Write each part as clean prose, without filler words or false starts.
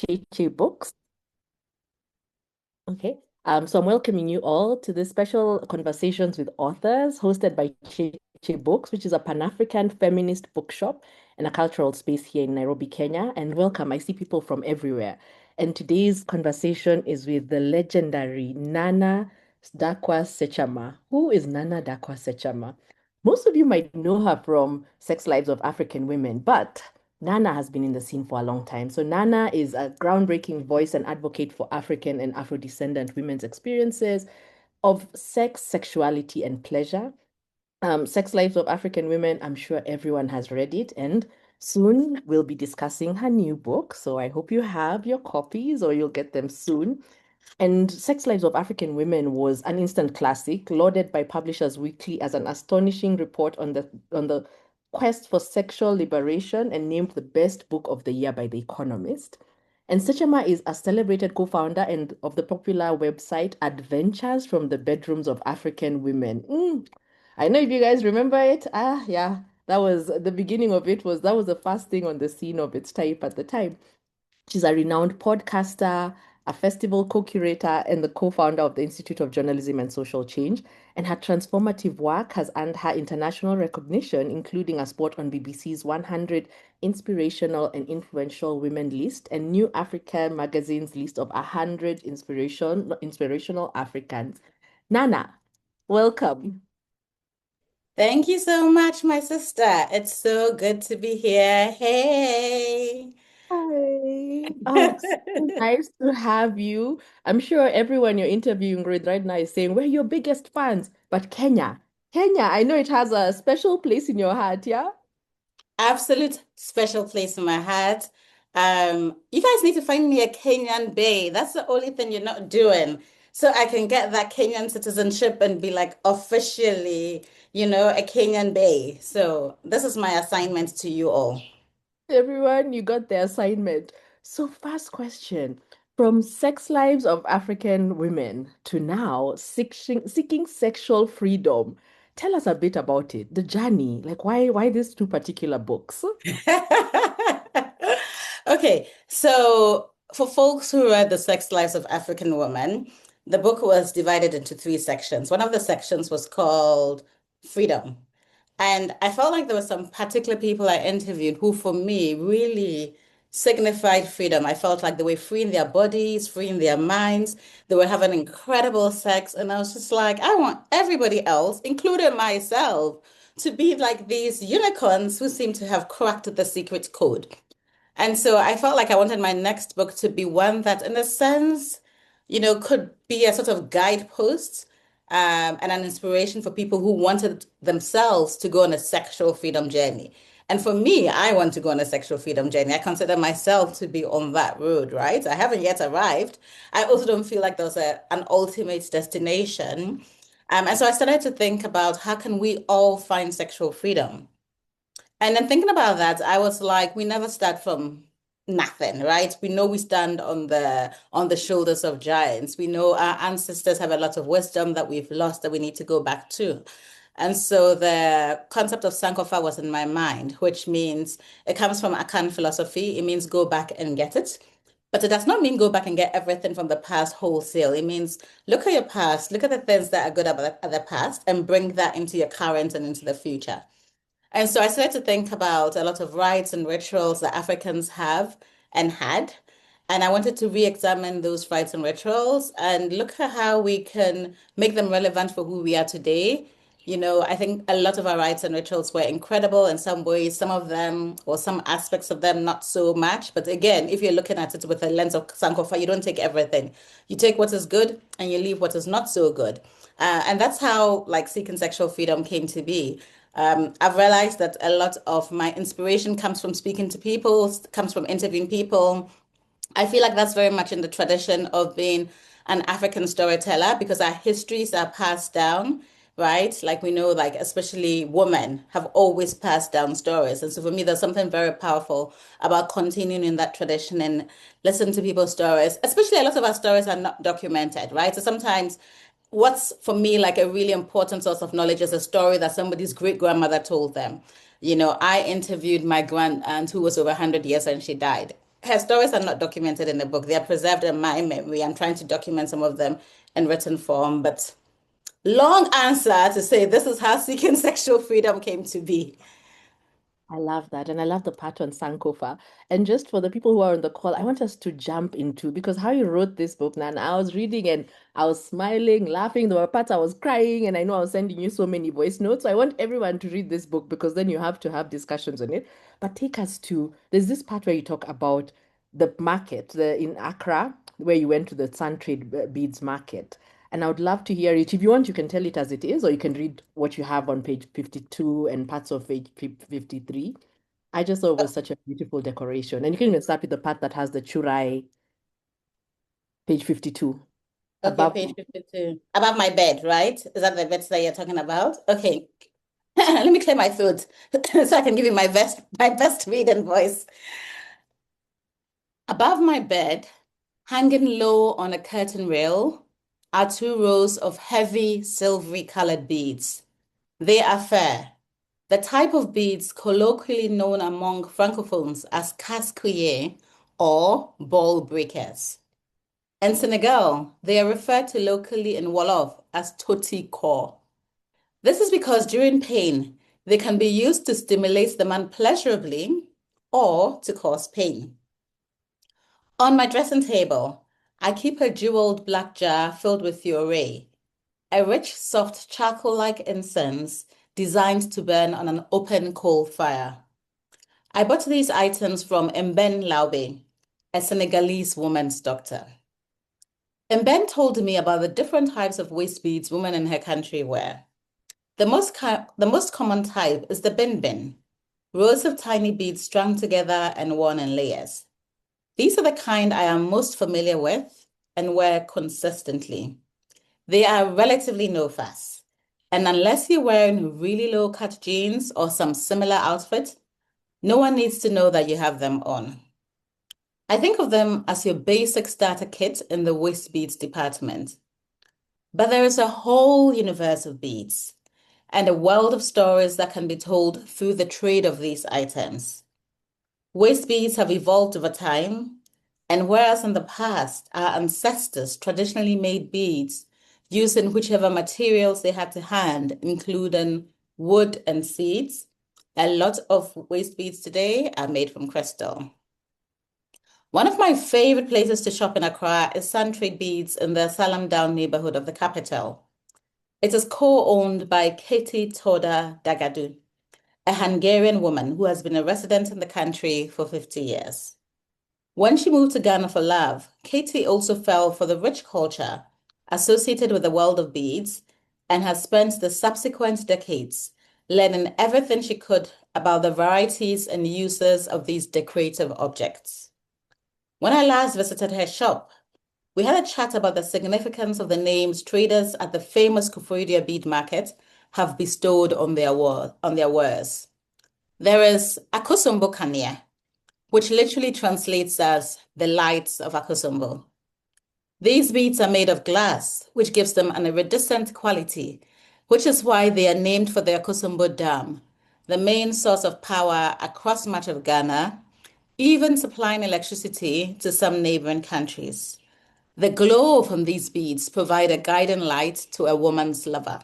Cheche Books. Okay. So I'm welcoming you all to this special Conversations with Authors hosted by Cheche Books, which is a Pan-African feminist bookshop and a cultural space here in Nairobi, Kenya. And welcome. I see people from everywhere. And today's conversation is with the legendary Nana Darkoa Sekyiamah. Who is Nana Darkoa Sekyiamah? Most of you might know her from Sex Lives of African Women, but Nana has been in the scene for a long time. So, Nana is a groundbreaking voice and advocate for African and Afro descendant women's experiences of sex, sexuality, and pleasure. Sex Lives of African Women, I'm sure everyone has read it, and soon we'll be discussing her new book. So, I hope you have your copies or you'll get them soon. And Sex Lives of African Women was an instant classic, lauded by Publishers Weekly as an astonishing report on the quest for sexual liberation and named the best book of the year by The Economist. And Sechema is a celebrated co-founder and of the popular website Adventures from the Bedrooms of African Women. I know if you guys remember it. Yeah, that was the beginning of it. That was the first thing on the scene of its type at the time. She's a renowned podcaster, a festival co-curator, and the co-founder of the Institute of Journalism and Social Change. And her transformative work has earned her international recognition, including a spot on BBC's 100 Inspirational and Influential Women list and New Africa magazine's list of 100 inspirational Africans. Nana, welcome. Thank you so much, my sister. It's so good to be here. Hey. Hi. Oh, so nice to have you. I'm sure everyone you're interviewing right now is saying we're your biggest fans. But Kenya, I know it has a special place in your heart, yeah? Absolute special place in my heart. You guys need to find me a Kenyan bae. That's the only thing you're not doing. So I can get that Kenyan citizenship and be like officially, a Kenyan bae. So this is my assignment to you all. Everyone, you got the assignment. So, first question. From sex lives of African women to now seeking sexual freedom. Tell us a bit about it, the journey. Like why these two particular books? Okay, so for folks who read The Sex Lives of African Women, the book was divided into three sections. One of the sections was called Freedom. And I felt like there were some particular people I interviewed who, for me, really signified freedom. I felt like they were free in their bodies, free in their minds. They were having incredible sex. And I was just like, I want everybody else, including myself, to be like these unicorns who seem to have cracked the secret code. And so I felt like I wanted my next book to be one that, in a sense, could be a sort of guidepost and an inspiration for people who wanted themselves to go on a sexual freedom journey. And for me, I want to go on a sexual freedom journey. I consider myself to be on that road, right? I haven't yet arrived. I also don't feel like there's an ultimate destination. And so I started to think about how can we all find sexual freedom? And then thinking about that, I was like, we never start from nothing, right? We know we stand on the shoulders of giants. We know our ancestors have a lot of wisdom that we've lost that we need to go back to. And so the concept of Sankofa was in my mind, which means it comes from Akan philosophy. It means go back and get it. But it does not mean go back and get everything from the past wholesale. It means look at your past, look at the things that are good about the past, and bring that into your current and into the future. And so I started to think about a lot of rites and rituals that Africans have and had. And I wanted to re-examine those rites and rituals and look at how we can make them relevant for who we are today. I think a lot of our rites and rituals were incredible in some ways, some of them or some aspects of them not so much. But again, if you're looking at it with a lens of Sankofa, you don't take everything. You take what is good and you leave what is not so good. And that's how like seeking sexual freedom came to be. I've realized that a lot of my inspiration comes from speaking to people, comes from interviewing people. I feel like that's very much in the tradition of being an African storyteller because our histories are passed down, right? Like we know, like especially women have always passed down stories. And so for me, there's something very powerful about continuing in that tradition and listen to people's stories, especially a lot of our stories are not documented, right? So sometimes what's for me like a really important source of knowledge is a story that somebody's great grandmother told them. I interviewed my grand aunt who was over 100 years and she died. her stories are not documented in the book. They are preserved in my memory. I'm trying to document some of them in written form, but long answer to say this is how seeking sexual freedom came to be. I love that. And I love the part on Sankofa. And just for the people who are on the call, I want us to jump into because how you wrote this book, Nan, I was reading and I was smiling, laughing. There were parts I was crying, and I know I was sending you so many voice notes. So I want everyone to read this book because then you have to have discussions on it. But take us to there's this part where you talk about the market, the in Accra, where you went to the Sun Trade Beads market. And I would love to hear it. If you want, you can tell it as it is, or you can read what you have on page 52 and parts of page 53. I just thought it was such a beautiful decoration. And you can even start with the part that has the churai, page 52. Okay, Above, page 52. Above my bed, right? Is that the bed that you're talking about? Okay. Let me clear my throat so I can give you my best reading voice. Above my bed, hanging low on a curtain rail, are two rows of heavy silvery colored beads. They are fair, the type of beads colloquially known among francophones as casse-cuillère or ball breakers. In Senegal, they are referred to locally in Wolof as toti kor. This is because during pain, they can be used to stimulate the man pleasurably or to cause pain. On my dressing table, I keep a jeweled black jar filled with Fiore, a rich, soft charcoal-like incense designed to burn on an open coal fire. I bought these items from Mben Laube, a Senegalese woman's doctor. Mben told me about the different types of waist beads women in her country wear. The most common type is the bin bin, rows of tiny beads strung together and worn in layers. These are the kind I am most familiar with and wear consistently. They are relatively no fuss, and unless you're wearing really low-cut jeans or some similar outfit, no one needs to know that you have them on. I think of them as your basic starter kit in the waist beads department. But there is a whole universe of beads and a world of stories that can be told through the trade of these items. Waist beads have evolved over time, and whereas in the past our ancestors traditionally made beads using whichever materials they had to hand, including wood and seeds, a lot of waist beads today are made from crystal. One of my favorite places to shop in Accra is Sun Trade Beads in the Salam Down neighborhood of the capital. It is co-owned by Katie Toda Dagadu, a Hungarian woman who has been a resident in the country for 50 years. When she moved to Ghana for love, Katie also fell for the rich culture associated with the world of beads and has spent the subsequent decades learning everything she could about the varieties and uses of these decorative objects. When I last visited her shop, we had a chat about the significance of the names traders at the famous Kufuria bead market have bestowed on their wares. There is Akosombo Kania, which literally translates as the lights of Akosombo. These beads are made of glass, which gives them an iridescent quality, which is why they are named for the Akosombo Dam, the main source of power across much of Ghana, even supplying electricity to some neighboring countries. The glow from these beads provide a guiding light to a woman's lover.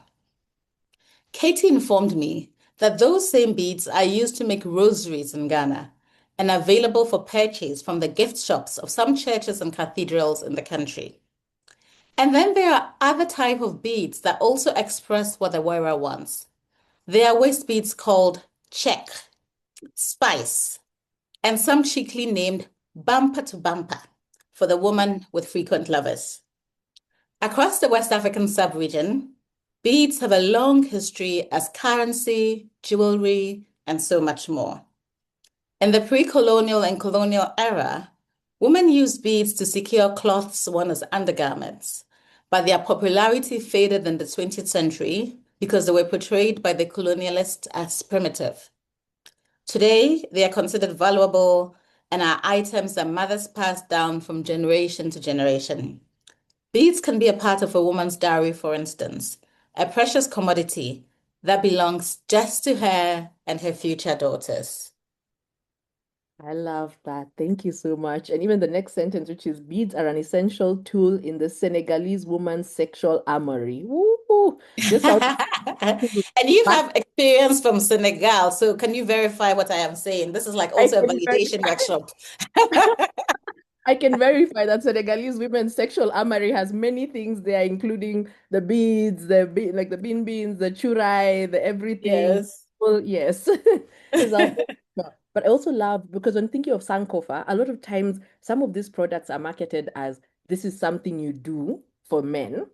Katie informed me that those same beads are used to make rosaries in Ghana and available for purchase from the gift shops of some churches and cathedrals in the country. And then there are other type of beads that also express what the wearer wants. There are waist beads called check, spice, and some chicly named bumper to bumper for the woman with frequent lovers. Across the West African sub-region, beads have a long history as currency, jewelry, and so much more. In the pre-colonial and colonial era, women used beads to secure cloths worn as undergarments, but their popularity faded in the 20th century because they were portrayed by the colonialists as primitive. Today, they are considered valuable and are items that mothers pass down from generation to generation. Beads can be a part of a woman's dowry, for instance, a precious commodity that belongs just to her and her future daughters. I love that. Thank you so much. And even the next sentence, which is beads are an essential tool in the Senegalese woman's sexual armory. Woo! Just sounds And you back. have experience from Senegal, so can you verify what I am saying? This is like I also a can validation verify. workshop. I can verify that Senegalese women's sexual armory has many things there, including the beads, like the beans, the churai, the everything. Yes. Well, yes, is our yeah. But I also love because when thinking of Sankofa, a lot of times some of these products are marketed as this is something you do for men,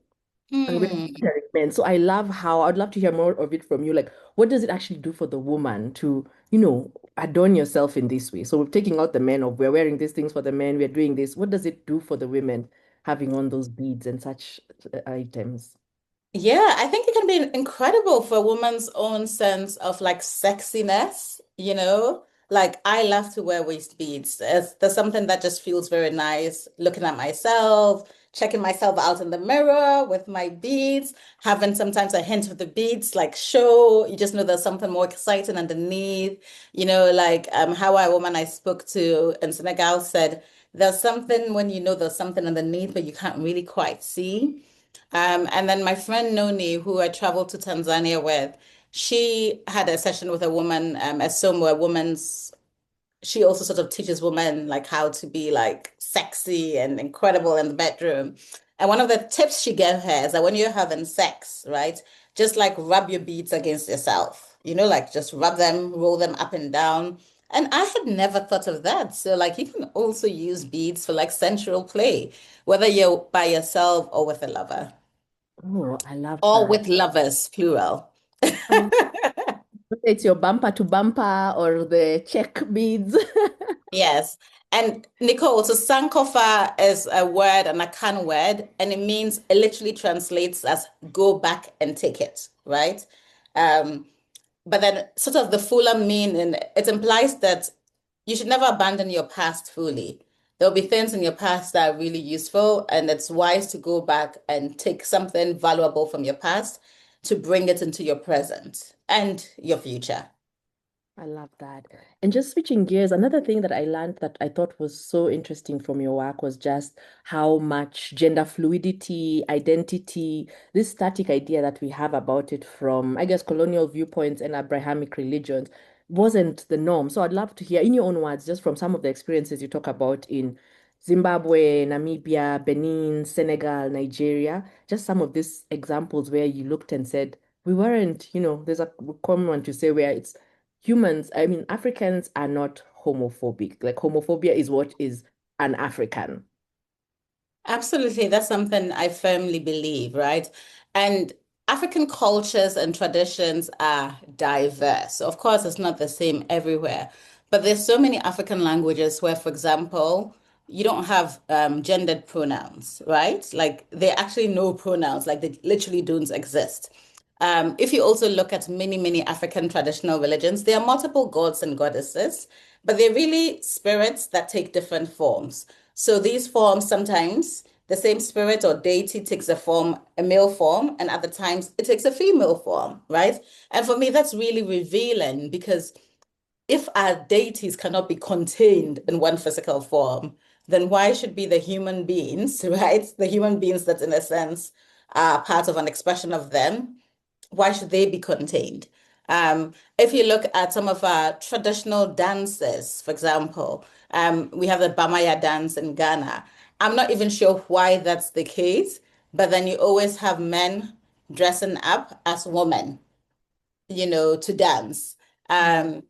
and we're Hmm. military men. So I love how I'd love to hear more of it from you. Like, what does it actually do for the woman to, adorn yourself in this way? So we're taking out the men of we're wearing these things for the men, we're doing this. What does it do for the women having on those beads and such items? Yeah, I think it can be incredible for a woman's own sense of like sexiness, you know? Like I love to wear waist beads. There's something that just feels very nice looking at myself, checking myself out in the mirror with my beads, having sometimes a hint of the beads like show. You just know there's something more exciting underneath. Like how a woman I spoke to in Senegal said, there's something when you know there's something underneath, but you can't really quite see. And then my friend Noni, who I traveled to Tanzania with, she had a session with a woman, as somewhere woman's, she also sort of teaches women like how to be like sexy and incredible in the bedroom. And one of the tips she gave her is that when you're having sex, right, just like rub your beads against yourself, like just rub them, roll them up and down. And I had never thought of that. So like you can also use beads for like sensual play, whether you're by yourself or with a lover. Oh, I love Or that. with lovers, plural. Um, whether it's your bumper to bumper or the check beads. Yes. And Nicole, so Sankofa is a word, an Akan word, and it literally translates as go back and take it, right? Um, but then sort of the fuller meaning, it implies that you should never abandon your past fully. There'll be things in your past that are really useful, and it's wise to go back and take something valuable from your past to bring it into your present and your future. I love that. And just switching gears, another thing that I learned that I thought was so interesting from your work was just how much gender fluidity, identity, this static idea that we have about it from, I guess, colonial viewpoints and Abrahamic religions wasn't the norm. So I'd love to hear, in your own words, just from some of the experiences you talk about in Zimbabwe, Namibia, Benin, Senegal, Nigeria, just some of these examples where you looked and said, we weren't, there's a common one to say where it's humans, I mean, Africans are not homophobic. Like homophobia is what is an African. Absolutely. That's something I firmly believe, right? And African cultures and traditions are diverse. So of course, it's not the same everywhere, but there's so many African languages where, for example, you don't have gendered pronouns, right? Like there are actually no pronouns, like they literally don't exist. If you also look at many, many African traditional religions, there are multiple gods and goddesses, but they're really spirits that take different forms. So these forms sometimes the same spirit or deity takes a male form, and other times it takes a female form, right? And for me, that's really revealing because if our deities cannot be contained in one physical form, then why should be the human beings, right? The human beings that in a sense are part of an expression of them, why should they be contained? If you look at some of our traditional dances, for example, we have the Bamaya dance in Ghana. I'm not even sure why that's the case, but then you always have men dressing up as women, to dance. Mm. Um,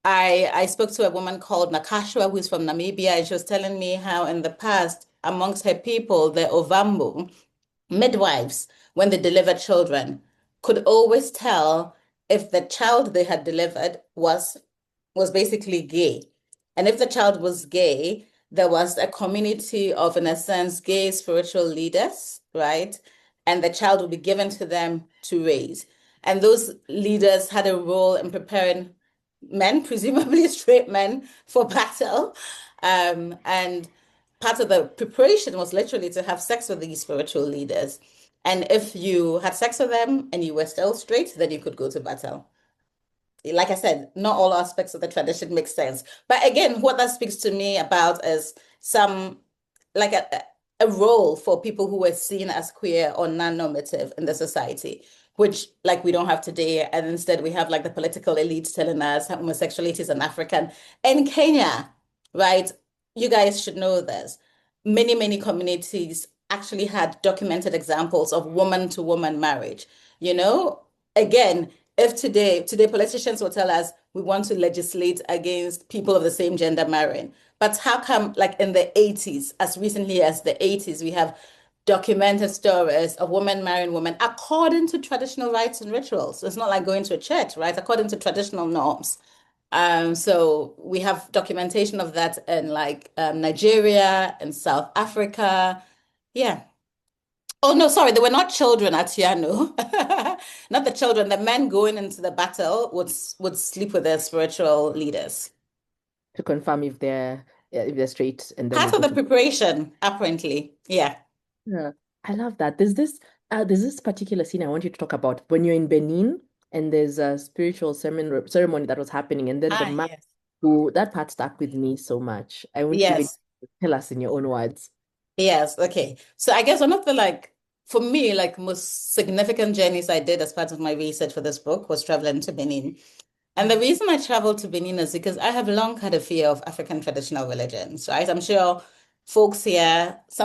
I spoke to a woman called Nakashwa, who's from Namibia, and she was telling me how in the past, amongst her people, the Ovambo, midwives, when they delivered children, could always tell if the child they had delivered was basically gay. And if the child was gay, there was a community of, in a sense, gay spiritual leaders, right? And the child would be given to them to raise. And those leaders had a role in preparing men, presumably straight men, for battle. And part of the preparation was literally to have sex with these spiritual leaders. And if you had sex with them and you were still straight, then you could go to battle. like I said, not all aspects of the tradition make sense. But again, what that speaks to me about is some like a role for people who were seen as queer or non-normative in the society, which like we don't have today. And instead we have like the political elite telling us homosexuality is an African. In Kenya, right? You guys should know this. Many communities actually had documented examples of woman to woman marriage. You know, again, if today politicians will tell us we want to legislate against people of the same gender marrying, but how come like in the 80s, as recently as the 80s, we have documented stories of women marrying women according to traditional rites and rituals. It's not like going to a church, right? According to traditional norms. So we have documentation of that in like Nigeria and South Africa. Yeah. Oh no, sorry, they were not children at Yanu. Not the children. The men going into the battle would sleep with their spiritual leaders. To confirm if they're straight, and then they Part of go the to. preparation, apparently. Yeah. Yeah, I love that. There's this particular scene I want you to talk about when you're in Benin and there's a spiritual ceremony that was happening, and then the Ah, man yes. who that part stuck with me so much. I want even Yes. tell us in your own words. Yes. Okay. So I guess one of the like for me, like most significant journeys I did as part of my research for this book was traveling to Benin. And the Mm. reason I traveled to Benin is because I have long had a fear of African traditional religions, right? I'm sure some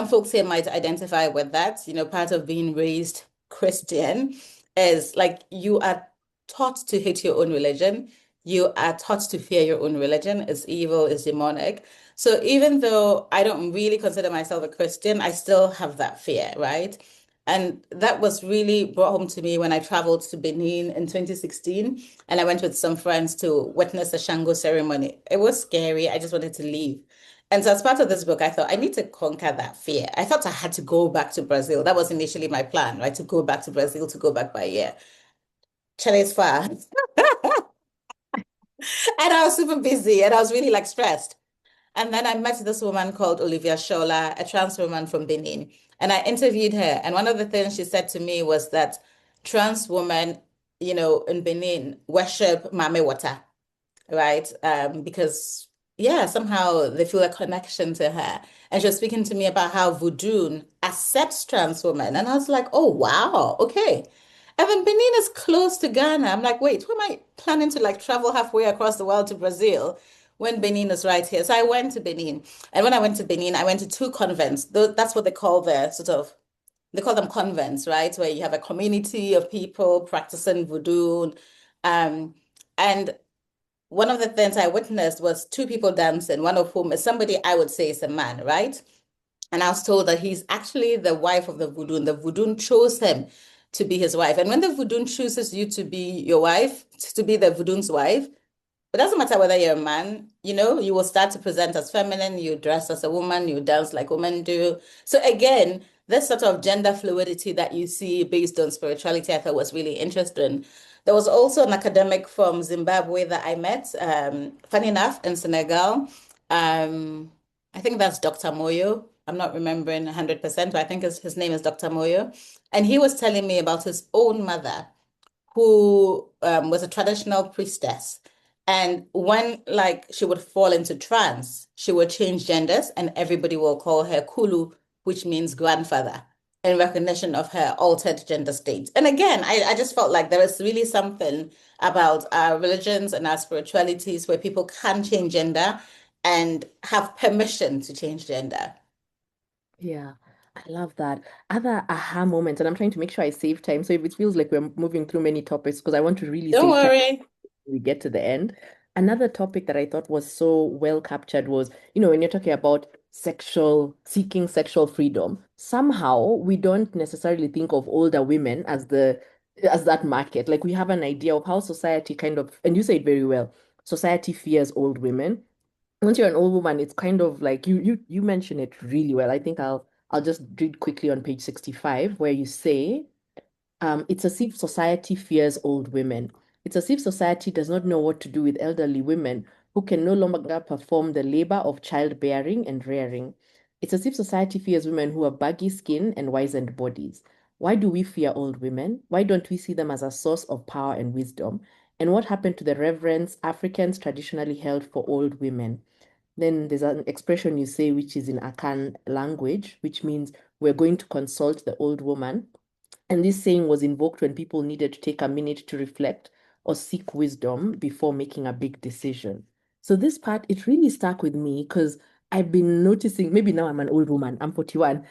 folks here might identify with that. You know, part of being raised Christian is like you are taught to hate your own religion. You are taught to fear your own religion. It's evil, it's demonic. So even though I don't really consider myself a Christian, I still have that fear, right? And that was really brought home to me when I traveled to Benin in 2016 and I went with some friends to witness a Shango ceremony. It was scary. I just wanted to leave. And so as part of this book, I thought I need to conquer that fear. I thought I had to go back to Brazil. That was initially my plan, right? To go back to Brazil, to go back by year. Chile's far. And I was super busy and I was really like stressed. And then I met this woman called Olivia Shola, a trans woman from Benin. And I interviewed her. And one of the things she said to me was that trans women, you know, in Benin worship Mame Water, right? Because yeah, somehow they feel a connection to her. And she was speaking to me about how voodoo accepts trans women. And I was like, oh wow, okay. And then Benin is close to Ghana. I'm like, wait, who am I planning to like travel halfway across the world to Brazil when Benin is right here? So I went to Benin. And when I went to Benin, I went to two convents. That's what they call the sort of they call them convents, right? Where you have a community of people practicing voodoo. Um, and one of the things I witnessed was two people dancing, one of whom is somebody I would say is a man, right? And I was told that he's actually the wife of the voodoo. The voodoo chose him to be his wife. And when the voodoo chooses you to be your wife, to be the voodoo's wife, it doesn't matter whether you're a man, you know, you will start to present as feminine, you dress as a woman, you dance like women do. So again, this sort of gender fluidity that you see based on spirituality, I thought was really interesting. There was also an academic from Zimbabwe that I met, funny enough, in Senegal. Um, I think that's Dr. Moyo. I'm not remembering 100%, but I think his name is Dr. Moyo. And he was telling me about his own mother who was a traditional priestess. And when like she would fall into trance, she would change genders and everybody will call her Kulu, which means grandfather, in recognition of her altered gender state. And again, I just felt like there is really something about our religions and our spiritualities where people can change gender and have permission to change gender. Yeah, I love that. Other aha moments, and I'm trying to make sure I save time. So if it feels like we're moving through many topics, because I want to really Don't save time worry. when we get to the end. Another topic that I thought was so well captured was, when you're talking about seeking sexual freedom, somehow we don't necessarily think of older women as that market. Like we have an idea of how society kind of, and you say it very well, society fears old women. Once you're an old woman, it's kind of like you mention it really well. I think I'll just read quickly on page 65 where you say, it's as if society fears old women. It's as if society does not know what to do with elderly women who can no longer perform the labor of childbearing and rearing. It's as if society fears women who have baggy skin and wizened bodies. Why do we fear old women? Why don't we see them as a source of power and wisdom? And what happened to the reverence Africans traditionally held for old women? Then there's an expression you say, which is in Akan language, which means we're going to consult the old woman. And this saying was invoked when people needed to take a minute to reflect or seek wisdom before making a big decision. So this part, it really stuck with me because I've been noticing, maybe now I'm an old woman, I'm 41.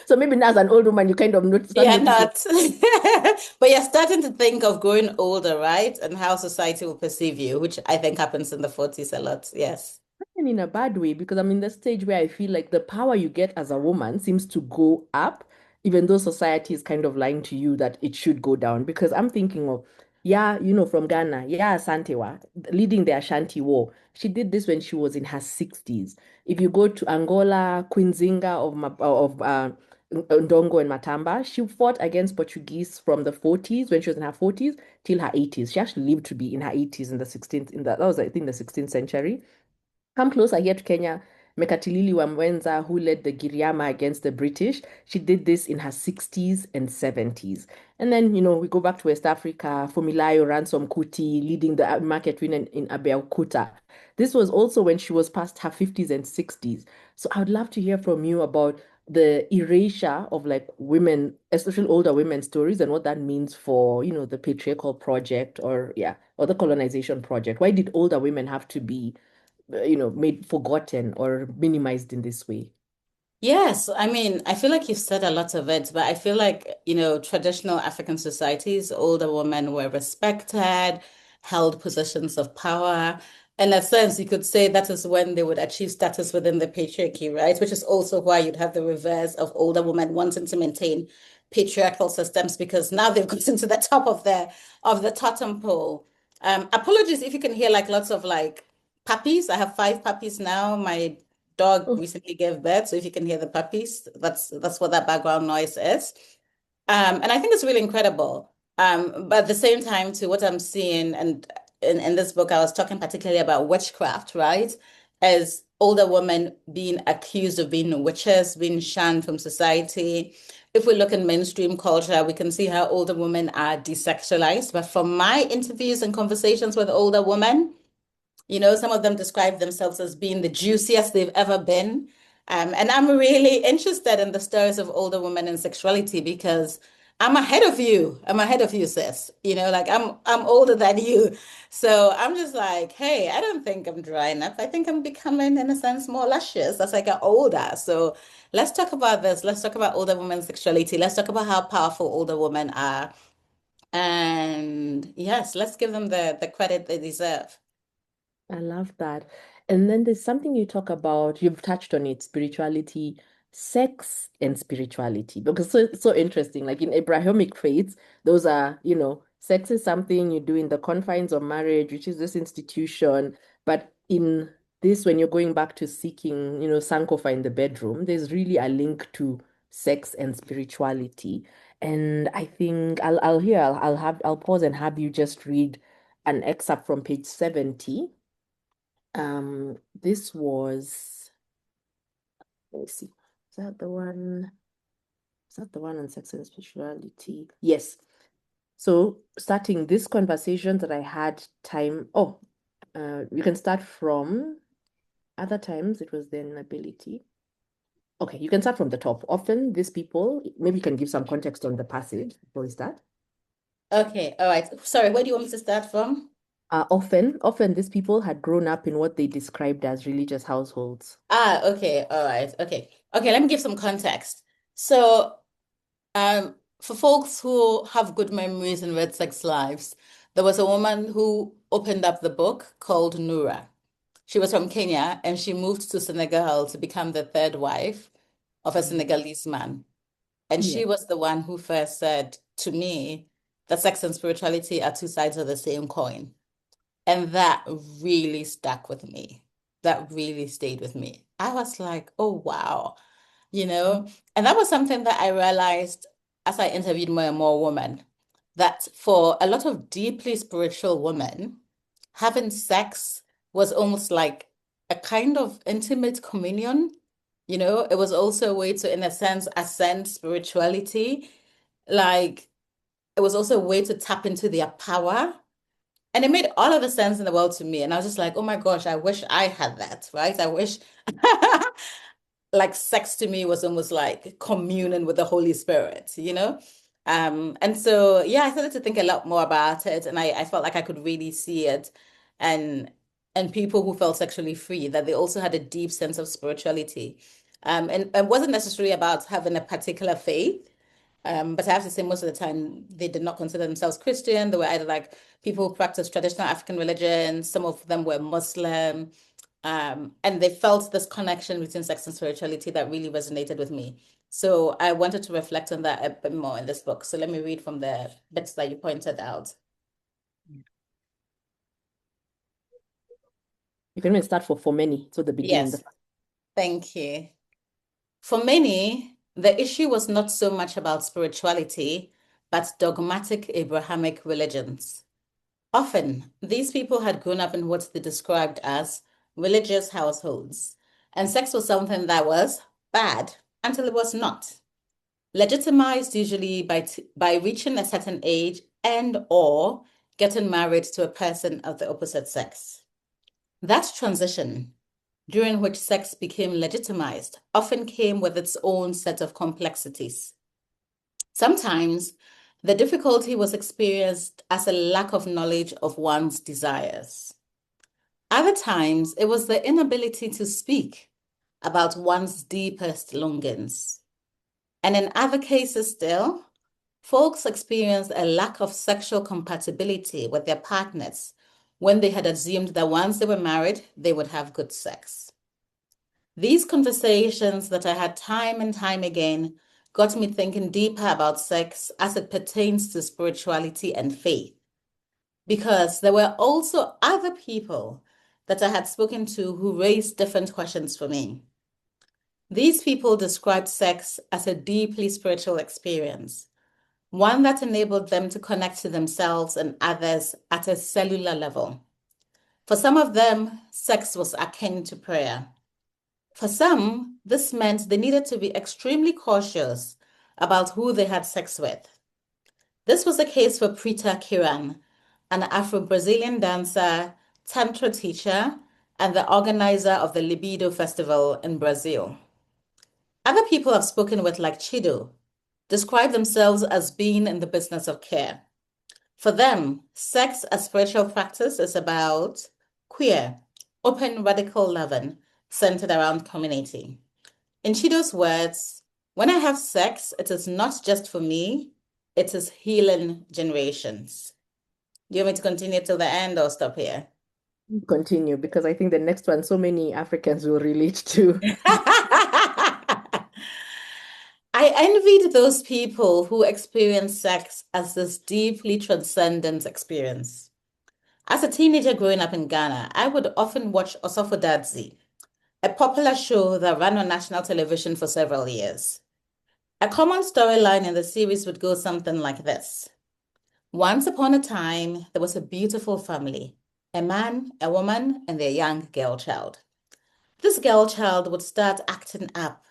So maybe now as an old woman, you kind of start Yeah, noticing. not. But you're starting to think of growing older, right? And how society will perceive you, which I think happens in the 40s a lot. Yes. And in a bad way, because I'm in the stage where I feel like the power you get as a woman seems to go up, even though society is kind of lying to you that it should go down. Because I'm thinking of, yeah, from Ghana, yeah, Asantewa, leading the Ashanti War. She did this when she was in her 60s. If you go to Angola, Queen Zinga of Ndongo and Matamba, she fought against Portuguese from the 40s when she was in her 40s till her 80s. She actually lived to be in her 80s in the 16th, that was, I think, the 16th century. Come closer here to Kenya. Mekatilili Wamwenza, who led the Giriama against the British, she did this in her 60s and 70s. And then, we go back to West Africa. Fumilayo Ransom Kuti leading the market women in Abeokuta. This was also when she was past her 50s and 60s. So I would love to hear from you about the erasure of like women, especially older women's stories, and what that means for, the patriarchal project or the colonization project. Why did older women have to be made forgotten or minimized in this way? Yes, I mean, I feel like you've said a lot of it, but I feel like, traditional African societies, older women were respected, held positions of power. In a sense, you could say that is when they would achieve status within the patriarchy, right? Which is also why you'd have the reverse of older women wanting to maintain patriarchal systems because now they've gotten to the top of the totem pole. Apologies if you can hear like lots of like puppies. I have 5 puppies now. My dog Oh, recently gave birth, so if you can hear the puppies, that's what that background noise is. And I think it's really incredible. But at the same time, to what I'm seeing, and in this book, I was talking particularly about witchcraft, right? As older women being accused of being witches, being shunned from society. If we look in mainstream culture, we can see how older women are desexualized. But from my interviews and conversations with older women, some of them describe themselves as being the juiciest they've ever been. And I'm really interested in the stories of older women and sexuality because I'm ahead of you. I'm ahead of you, sis. Like I'm older than you. So I'm just like, hey, I don't think I'm dry enough. I think I'm becoming, in a sense, more luscious as I get older. So let's talk about this. Let's talk about older women's sexuality. Let's talk about how powerful older women are. And yes, let's give them the credit they deserve. I love that. And then there's something you talk about, you've touched on it, spirituality, sex and spirituality. Because so interesting. Like in Abrahamic faiths, those are, sex is something you do in the confines of marriage, which is this institution. But in this, when you're going back to seeking, Sankofa in the bedroom, there's really a link to sex and spirituality. And I think I'll pause and have you just read an excerpt from page 70. This was, let me see, is that the one? Is that the one on sex and spirituality? Yes. So starting this conversation that I had you can start from other times it was the inability. Okay, you can start from the top. Often these people, maybe you can give some context on the passage before we start. Okay, all right. Sorry, where do you want me to start from? Often these people had grown up in what they described as religious households. Okay, all right. Okay. Okay, let me give some context. So, for folks who have good memories and read Sex Lives, there was a woman who opened up the book called Nura. She was from Kenya and she moved to Senegal to become the third wife of a Mm. Senegalese man. And Yeah. she was the one who first said to me that sex and spirituality are two sides of the same coin. And that really stuck with me. That really stayed with me. I was like, oh, wow, you know? And that was something that I realized as I interviewed more and more women, that for a lot of deeply spiritual women, having sex was almost like a kind of intimate communion. It was also a way to, in a sense, ascend spirituality. Like, it was also a way to tap into their power And it made all of the sense in the world to me. And I was just like, oh my gosh, I wish I had that, right? I wish like sex to me was almost like communion with the Holy Spirit, you know? And so yeah, I started to think a lot more about it, and I felt like I could really see it, and people who felt sexually free, that they also had a deep sense of spirituality. And it wasn't necessarily about having a particular faith. But I have to say, most of the time, they did not consider themselves Christian. They were either like people who practiced traditional African religions, some of them were Muslim, and they felt this connection between sex and spirituality that really resonated with me. So I wanted to reflect on that a bit more in this book. So let me read from the bits that you pointed out. You can even start for many, so the beginning. Yes, thank you. For many, the issue was not so much about spirituality, but dogmatic Abrahamic religions. Often, these people had grown up in what they described as religious households, and sex was something that was bad until it was not. Legitimized usually by reaching a certain age and or getting married to a person of the opposite sex. That transition, during which sex became legitimized, often came with its own set of complexities. Sometimes the difficulty was experienced as a lack of knowledge of one's desires. Other times, it was the inability to speak about one's deepest longings. And in other cases still, folks experienced a lack of sexual compatibility with their partners when they had assumed that once they were married, they would have good sex. These conversations that I had time and time again got me thinking deeper about sex as it pertains to spirituality and faith, because there were also other people that I had spoken to who raised different questions for me. These people described sex as a deeply spiritual experience, one that enabled them to connect to themselves and others at a cellular level. For some of them, sex was akin to prayer. For some, this meant they needed to be extremely cautious about who they had sex with. This was the case for Prita Kiran, an Afro-Brazilian dancer, tantra teacher, and the organizer of the Libido Festival in Brazil. Other people I've spoken with, like Chido, describe themselves as being in the business of care. For them, sex as spiritual practice is about queer, open radical loving centered around community. In Chido's words, when I have sex, it is not just for me, it is healing generations. Do you want me to continue till the end or stop here? Continue, because I think the next one, so many Africans will relate to. I envied those people who experience sex as this deeply transcendent experience. As a teenager growing up in Ghana, I would often watch Osofo Dadzi, a popular show that ran on national television for several years. A common storyline in the series would go something like this. Once upon a time, there was a beautiful family, a man, a woman, and their young girl child. This girl child would start acting up,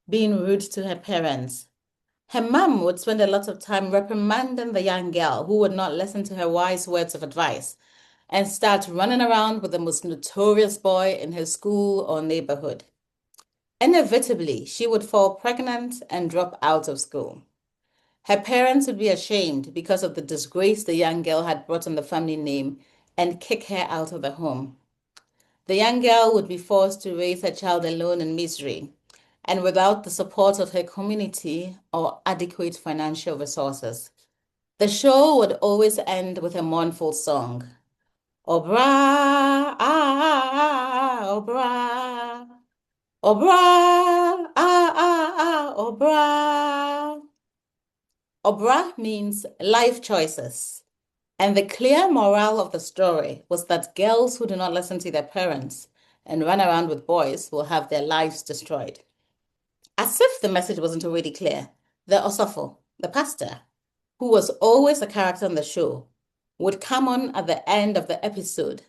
being rude to her parents. Her mum would spend a lot of time reprimanding the young girl who would not listen to her wise words of advice and start running around with the most notorious boy in her school or neighborhood. Inevitably, she would fall pregnant and drop out of school. Her parents would be ashamed because of the disgrace the young girl had brought on the family name and kick her out of the home. The young girl would be forced to raise her child alone in misery and without the support of her community or adequate financial resources. The show would always end with a mournful song. Obra, obra, obra, obra. Obra means life choices. And the clear moral of the story was that girls who do not listen to their parents and run around with boys will have their lives destroyed. As if the message wasn't already clear, the Osofo, the pastor, who was always a character on the show, would come on at the end of the episode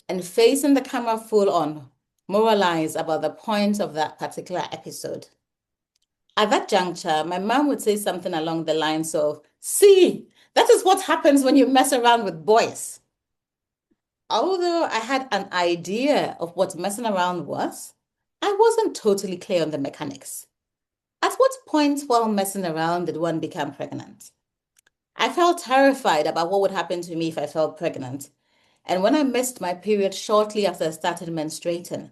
and facing the camera full on, moralize about the point of that particular episode. At that juncture, my mom would say something along the lines of, see, that is what happens when you mess around with boys. although I had an idea of what messing around was, I wasn't totally clear on the mechanics. At what point while messing around did one become pregnant? I felt terrified about what would happen to me if I fell pregnant. And when I missed my period shortly after I started menstruating,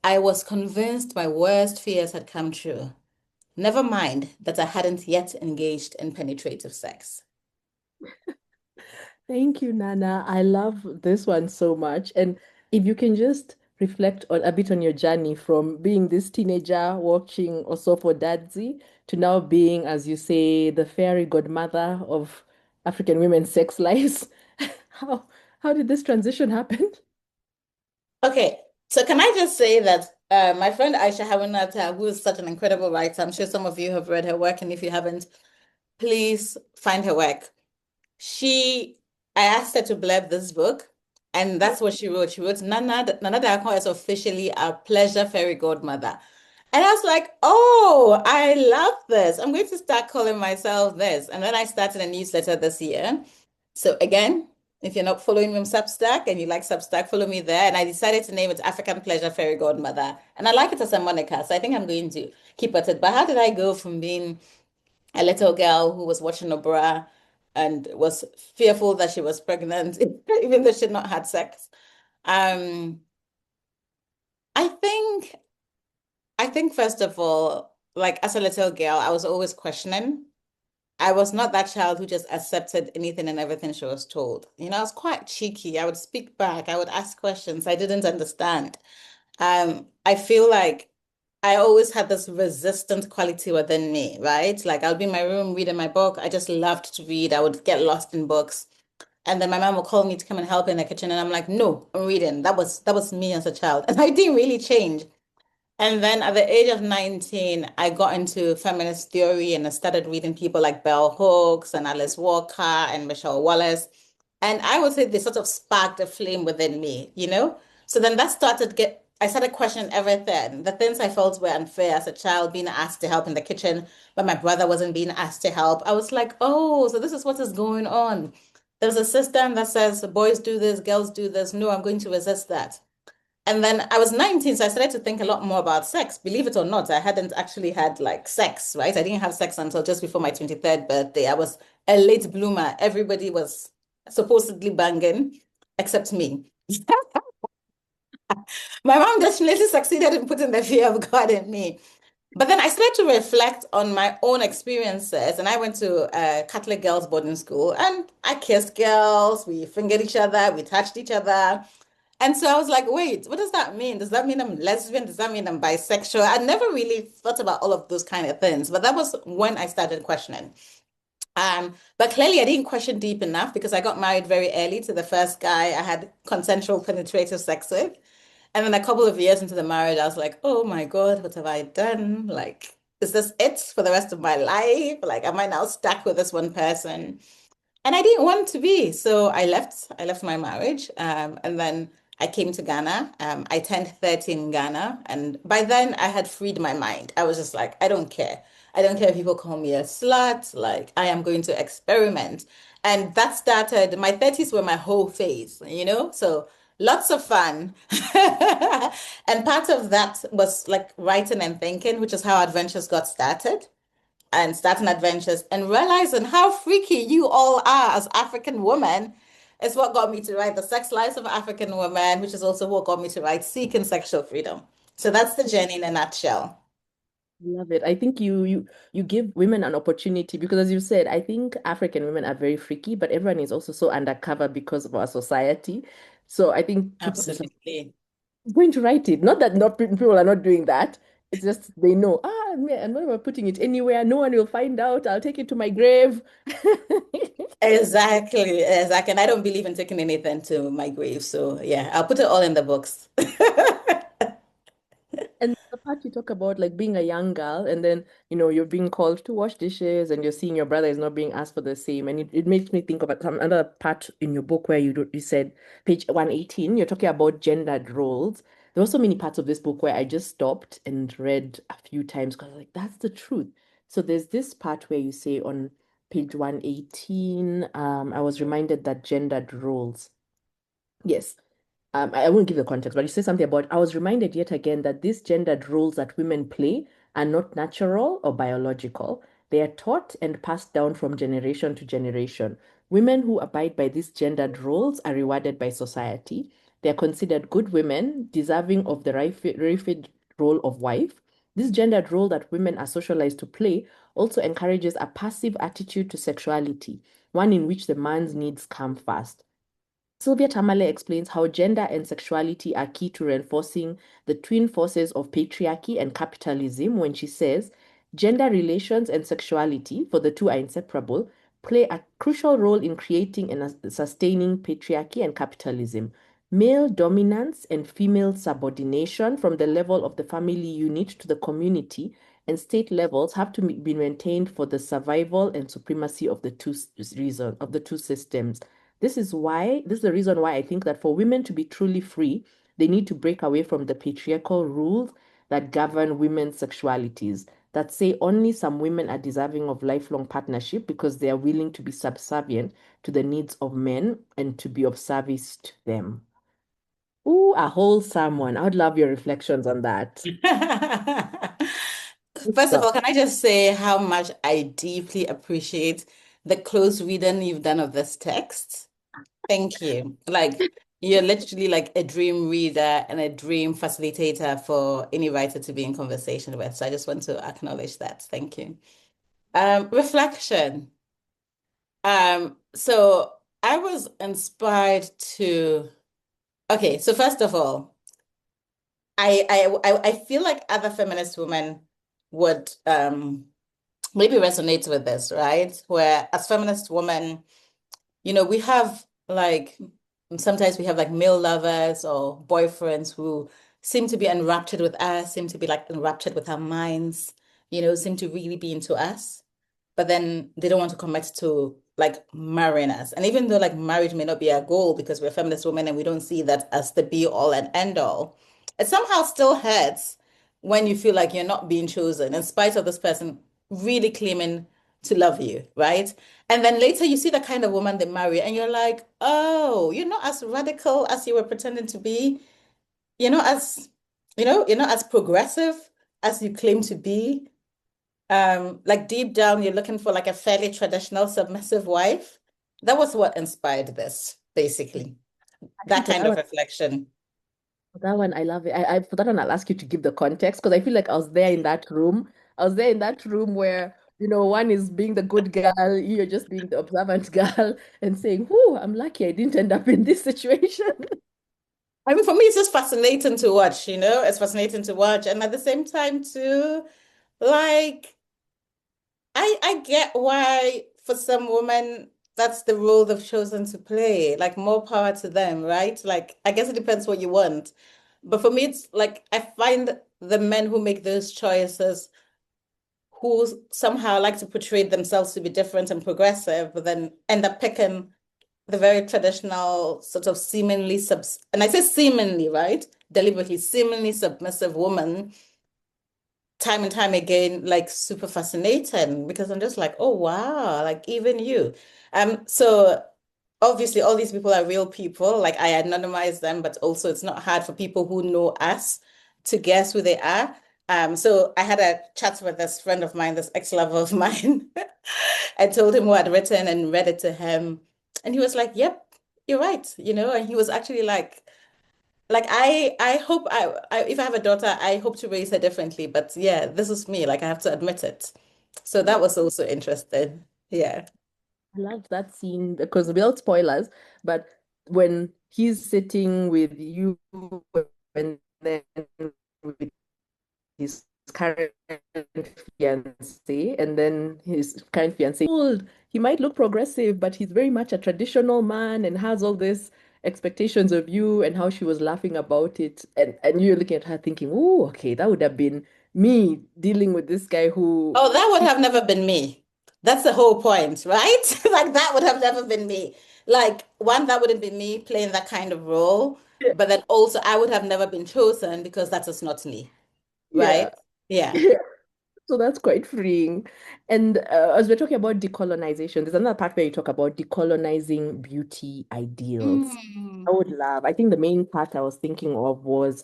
I was convinced my worst fears had come true. Never mind that I hadn't yet engaged in penetrative sex. Thank you, Nana. I love this one so much. And if you can just reflect on a bit on your journey from being this teenager watching Osofo Dadzi to now being, as you say, the fairy godmother of African women's sex lives. How how did this transition happen? Okay, so can I just say that my friend Aisha Hawinata, who is such an incredible writer, I'm sure some of you have read her work, and if you haven't, please find her work. She, I asked her to blurb this book, and that's what she wrote. She wrote, Nana Darkoa is officially our pleasure fairy godmother. And I was like, oh, I love this. I'm going to start calling myself this. And then I started a newsletter this year. So again, if you're not following me on Substack and you like Substack, follow me there. And I decided to name it African Pleasure Fairy Godmother. And I like it as a moniker. So I think I'm going to keep at it. But how did I go from being a little girl who was watching a bra and was fearful that she was pregnant, even though she had not had sex? Um, I think I think first of all, like as a little girl, I was always questioning. I was not that child who just accepted anything and everything she was told. I was quite cheeky. I would speak back. I would ask questions I didn't understand. I feel like I always had this resistant quality within me, right? Like I'll be in my room reading my book. I just loved to read. I would get lost in books. And then my mom would call me to come and help in the kitchen. And I'm like, no, I'm reading. That was me as a child. And I didn't really change. And then at the age of 19, I got into feminist theory and I started reading people like Bell Hooks and Alice Walker and Michelle Wallace. And I would say they sort of sparked a flame within me. So then that I started questioning everything. The things I felt were unfair as a child, being asked to help in the kitchen, but my brother wasn't being asked to help. I was like, oh, so this is what is going on. There's a system that says boys do this, girls do this. No, I'm going to resist that. And then I was 19, so I started to think a lot more about sex. Believe it or not, I hadn't actually had like sex, right? I didn't have sex until just before my 23rd birthday. I was a late bloomer. Everybody was supposedly banging, except me. My mom definitely succeeded in putting the fear of God in me. But then I started to reflect on my own experiences, and I went to a Catholic girls' boarding school, and I kissed girls, we fingered each other, we touched each other. And so I was like, wait, what does that mean? Does that mean I'm lesbian? Does that mean I'm bisexual? I never really thought about all of those kind of things, but that was when I started questioning. But clearly I didn't question deep enough because I got married very early to the first guy I had consensual penetrative sex with. And then a couple of years into the marriage, I was like, oh my God, what have I done? Like, is this it for the rest of my life? Like, am I now stuck with this one person? And I didn't want to be. So I left. I left my marriage. And then I came to Ghana. I turned 30 in Ghana. And by then I had freed my mind. I was just like, I don't care. I don't care if people call me a slut. Like, I am going to experiment. And that started, my 30s were my whole phase. So lots of fun. And part of that was like writing and thinking, which is how Adventures got started and starting adventures and realizing how freaky you all are as African women is what got me to write The Sex Lives of African Women, which is also what got me to write Seeking Sexual Freedom. So that's the journey in a nutshell. Love it. I think you give women an opportunity because as you said, I think African women are very freaky, but everyone is also so undercover because of our society. So I think people are Absolutely. going to write it. Not that not people are not doing that. It's just they know, I'm not even putting it anywhere. No one will find out. I'll take it to my grave. Exactly, exactly. And I don't believe in taking anything to my grave. So yeah, I'll put it all in the books. And the part you talk about like being a young girl and then, you're being called to wash dishes and you're seeing your brother is not being asked for the same. And it makes me think about some other part in your book where you said page 118, you're talking about gendered roles. There were so many parts of this book where I just stopped and read a few times because like that's the truth. So there's this part where you say on page 118, I was reminded that gendered roles. Yes. I won't give the context, but you say something about, I was reminded yet again that these gendered roles that women play are not natural or biological. They are taught and passed down from generation to generation. Women who abide by these gendered roles are rewarded by society. They are considered good women, deserving of the rightful role of wife. This gendered role that women are socialized to play also encourages a passive attitude to sexuality, one in which the man's needs come first. Sylvia Tamale explains how gender and sexuality are key to reinforcing the twin forces of patriarchy and capitalism when she says, gender relations and sexuality, for the two are inseparable, play a crucial role in creating and sustaining patriarchy and capitalism. Male dominance and female subordination from the level of the family unit to the community and state levels have to be maintained for the survival and supremacy of the two systems. This is the reason why I think that for women to be truly free, they need to break away from the patriarchal rules that govern women's sexualities, that say only some women are deserving of lifelong partnership because they are willing to be subservient to the needs of men and to be of service to them. Ooh, a wholesome one. I would love your reflections on that. First of So, all, can I just say how much I deeply appreciate the close reading you've done of this text? Thank you. Like, you're literally like a dream reader and a dream facilitator for any writer to be in conversation with. So I just want to acknowledge that. Thank you. Reflection. So I was inspired to, okay, so first of all, I feel like other feminist women would maybe resonate with this, right? Where as feminist women, we have like sometimes we have like male lovers or boyfriends who seem to be enraptured with us, seem to be like enraptured with our minds, seem to really be into us, but then they don't want to commit to like marrying us. And even though like marriage may not be our goal because we're feminist women and we don't see that as the be all and end all, it somehow still hurts when you feel like you're not being chosen in spite of this person really claiming to love you, right? And then later you see the kind of woman they marry and you're like, oh, you're not as radical as you were pretending to be. You're not as, you're not as progressive as you claim to be. Like deep down, you're looking for like a fairly traditional submissive wife. That was what inspired this, basically. actually, That kind of reflection. for that one, I love it. For that one, I'll ask you to give the context because I feel like I was there in that room. I was there in that room where, one is being the good girl, you're just being the observant girl and saying, "Whoo, I'm lucky I didn't end up in this situation." I mean, for me, it's just fascinating to watch, it's fascinating to watch. And at the same time, too, like, I get why for some women that's the role they've chosen to play. Like more power to them, right? Like I guess it depends what you want. But for me, it's like I find the men who make those choices who somehow like to portray themselves to be different and progressive, but then end up picking the very traditional sort of seemingly and I say seemingly, right? Deliberately, seemingly submissive woman time and time again, like super fascinating because I'm just like, oh wow, like even you. So obviously all these people are real people. Like I anonymize them, but also it's not hard for people who know us to guess who they are. So I had a chat with this friend of mine, this ex-lover of mine. I told him what I'd written and read it to him. And he was like, yep, you're right, and he was actually like I hope if I have a daughter, I hope to raise her differently. But yeah, this is me. Like I have to admit it. So that was also interesting. Yeah. I love that scene because without spoilers, but when he's sitting with you and then with his current fiance, and then his current fiance old. He might look progressive, but he's very much a traditional man and has all this expectations of you and how she was laughing about it. And you're looking at her thinking, oh, okay, that would have been me dealing with this guy who Oh, that would have never been me. That's the whole point, right? Like that would have never been me. Like one, that wouldn't be me playing that kind of role. But then also I would have never been chosen because that is not me, right? yeah. Yeah. So that's quite freeing. And as we're talking about decolonization, there's another part where you talk about decolonizing beauty ideals. Mm. I would love, I think the main part I was thinking of was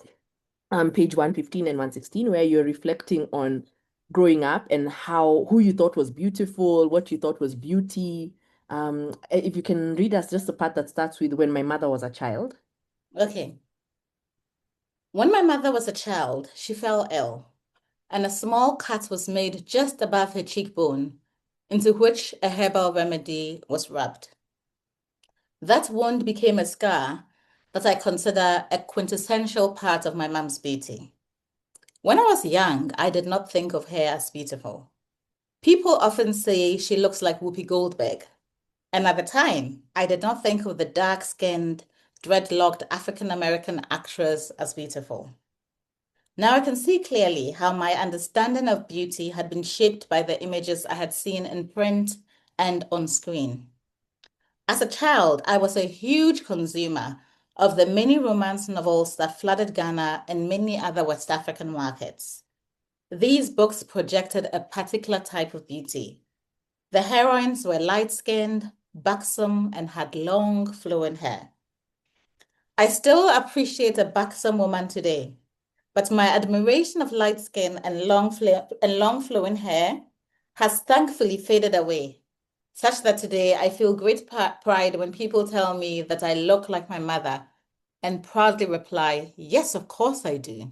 page 115 and 116, where you're reflecting on growing up and how who you thought was beautiful, what you thought was beauty. If you can read us just the part that starts with when my mother was a child. Okay. When my mother was a child, she fell ill, and a small cut was made just above her cheekbone, into which a herbal remedy was rubbed. That wound became a scar that I consider a quintessential part of my mom's beauty. When I was young, I did not think of her as beautiful. People often say she looks like Whoopi Goldberg, and at the time, I did not think of the dark-skinned, dreadlocked African American actress as beautiful. Now I can see clearly how my understanding of beauty had been shaped by the images I had seen in print and on screen. As a child, I was a huge consumer of the many romance novels that flooded Ghana and many other West African markets. These books projected a particular type of beauty. The heroines were light-skinned, buxom, and had long, flowing hair. I still appreciate a buxom woman today, but my admiration of light skin and long flowing hair has thankfully faded away, such that today I feel great pride when people tell me that I look like my mother and proudly reply, yes, of course I do.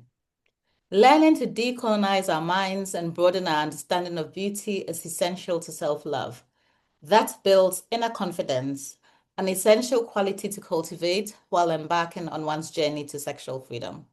Learning to decolonize our minds and broaden our understanding of beauty is essential to self-love. That builds inner confidence, an essential quality to cultivate while embarking on one's journey to sexual freedom.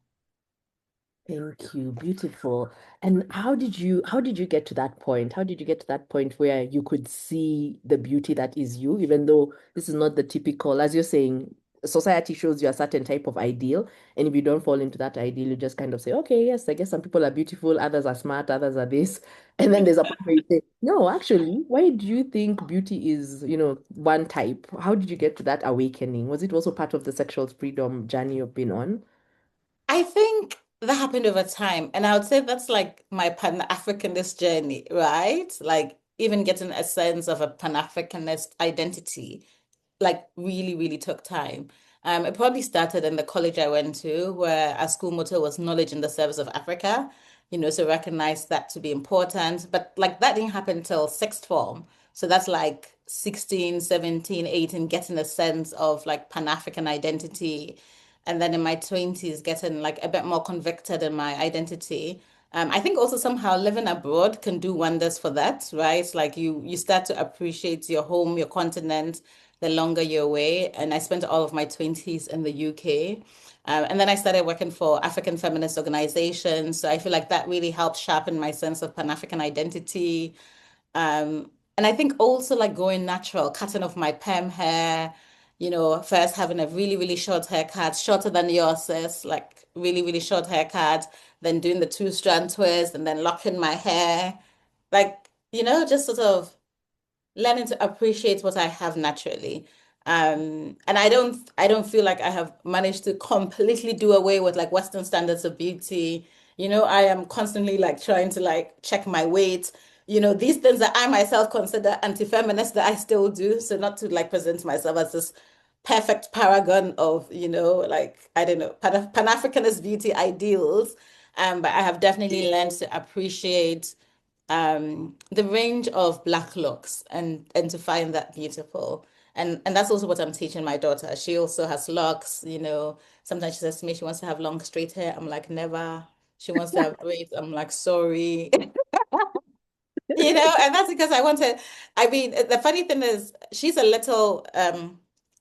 Thank you. Beautiful. And how did you get to that point? How did you get to that point where you could see the beauty that is you, even though this is not the typical, as you're saying, society shows you a certain type of ideal. And if you don't fall into that ideal, you just kind of say, okay, yes, I guess some people are beautiful, others are smart, others are this. And then there's a point where you say, no, actually, why do you think beauty is, one type? How did you get to that awakening? Was it also part of the sexual freedom journey you've been on? I think that happened over time. And I would say that's like my Pan-Africanist journey, right? Like even getting a sense of a Pan-Africanist identity, like really, really took time. It probably started in the college I went to, where our school motto was knowledge in the service of Africa, so recognize that to be important. But like that didn't happen till sixth form. So that's like 16, 17, 18, getting a sense of like Pan-African identity. And then in my 20s, getting like a bit more convicted in my identity. I think also somehow living abroad can do wonders for that, right? Like you start to appreciate your home, your continent, the longer you're away. And I spent all of my 20s in the UK. And then I started working for African feminist organizations. So I feel like that really helped sharpen my sense of Pan-African identity. And I think also like going natural, cutting off my perm hair, first having a really, really short haircut, shorter than yours, sis, like really, really short haircut, then doing the two-strand twist and then locking my hair. Like, just sort of learning to appreciate what I have naturally. And I don't feel like I have managed to completely do away with like Western standards of beauty. I am constantly like trying to like check my weight. These things that I myself consider anti-feminist that I still do. So not to like present myself as this perfect paragon of, like, I don't know, Pan-Africanist beauty ideals. But I have definitely learned to appreciate the range of black looks and to find that beautiful. And that's also what I'm teaching my daughter. She also has locks, Sometimes she says to me she wants to have long straight hair. I'm like, never. She wants to have braids. I'm like, sorry. And that's because I mean, the funny thing is she's a little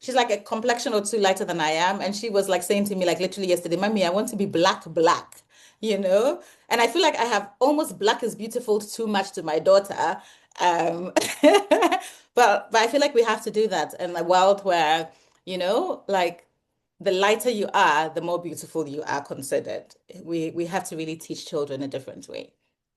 she's like a complexion or two lighter than I am. And she was like saying to me, like literally yesterday, Mommy, I want to be black, black, you know? And I feel like I have almost black is beautiful too much to my daughter. Um but I feel like we have to do that in a world where, like the lighter you are, the more beautiful you are considered. We have to really teach children a different way.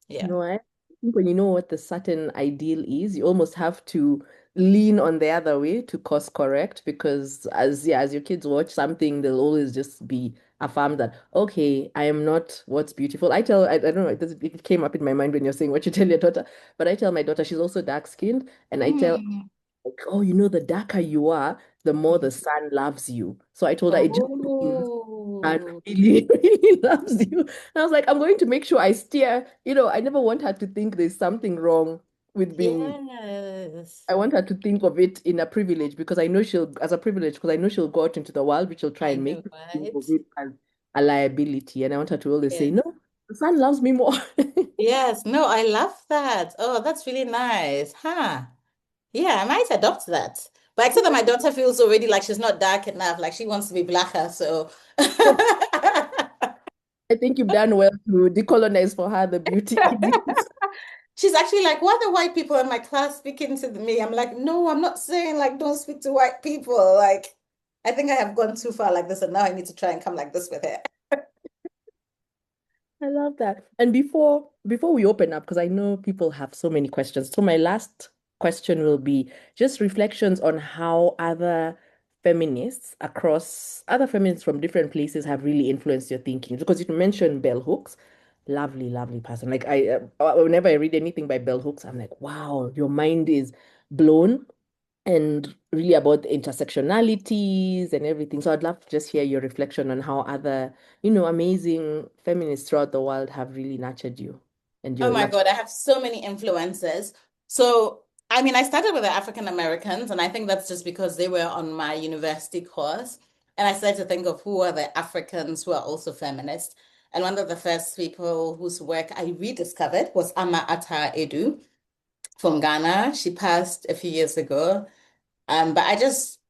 Yeah. No, think when you know what the certain ideal is, you almost have to lean on the other way to course correct because as your kids watch something, they'll always just be affirmed that, okay, I am not what's beautiful. I don't know, it came up in my mind when you're saying what you tell your daughter, but I tell my daughter she's also dark skinned, and I tell Mm. like, oh, the darker you are, the more the sun loves you. So I told her it just means and Oh, really, really loves you. And I was like, I'm going to make sure I steer. I never want her to think there's something wrong with being. yes. I want her to think of it in a privilege because I know as a privilege, because I know she'll go out into the world, which she'll try I and make know, people think right? of it as a liability. And I want her to always say, Yes. no, the sun loves me more. Yes. No, I love that. Oh, that's really nice. Huh. Yeah, I might adopt that. But except that my daughter feels already like she's not dark enough, like she wants to be blacker. So I think you've done well to decolonize for her the beauty ideals. she's actually like, why are the white people in my class speaking to me? I'm like, no, I'm not saying like don't speak to white people. Like, I think I have gone too far like this, and now I need to try and come like this with her. I love that. And before we open up, because I know people have so many questions. So my last question will be just reflections on how other feminists from different places have really influenced your thinking. Because you mentioned Bell Hooks, lovely, lovely person. Like whenever I read anything by Bell Hooks, I'm like, wow, your mind is blown and really about the intersectionalities and everything. So I'd love to just hear your reflection on how other, amazing feminists throughout the world have really nurtured you and Oh your my love. God, I have so many influences. So, I mean, I started with the African Americans, and I think that's just because they were on my university course. And I started to think of who are the Africans who are also feminists. And one of the first people whose work I rediscovered was Ama Ata Edu from Ghana. She passed a few years ago. But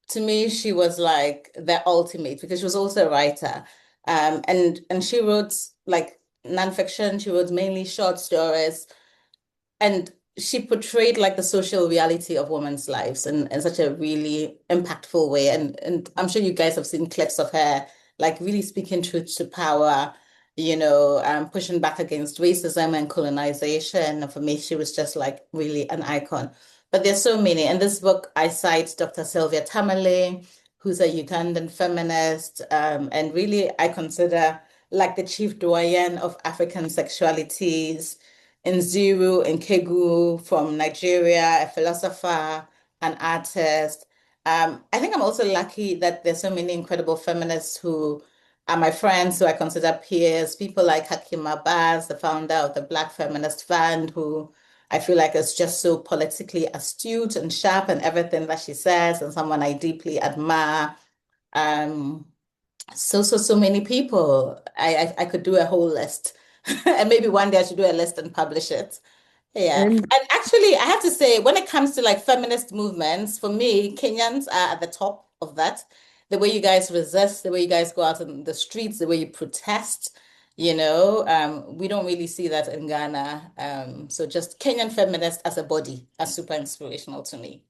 to me, she was like the ultimate because she was also a writer. And she wrote like nonfiction. She wrote mainly short stories, and she portrayed like the social reality of women's lives in such a really impactful way. And I'm sure you guys have seen clips of her like really speaking truth to power, pushing back against racism and colonization. And for me, she was just like really an icon. But there's so many. In this book, I cite Dr. Sylvia Tamale, who's a Ugandan feminist, and really I consider like the chief doyen of African sexualities. Nziru Nkegu from Nigeria, a philosopher, an artist. I think I'm also lucky that there's so many incredible feminists who are my friends, who I consider peers. People like Hakim Abbas, the founder of the Black Feminist Fund, who I feel like is just so politically astute and sharp in everything that she says, and someone I deeply admire. Um, so many people. I could do a whole list. And maybe one day I should do a list and publish it. Yeah. And And actually, I have to say, when it comes to like feminist movements, for me, Kenyans are at the top of that. The way you guys resist, the way you guys go out in the streets, the way you protest, we don't really see that in Ghana. So just Kenyan feminists as a body are super inspirational to me.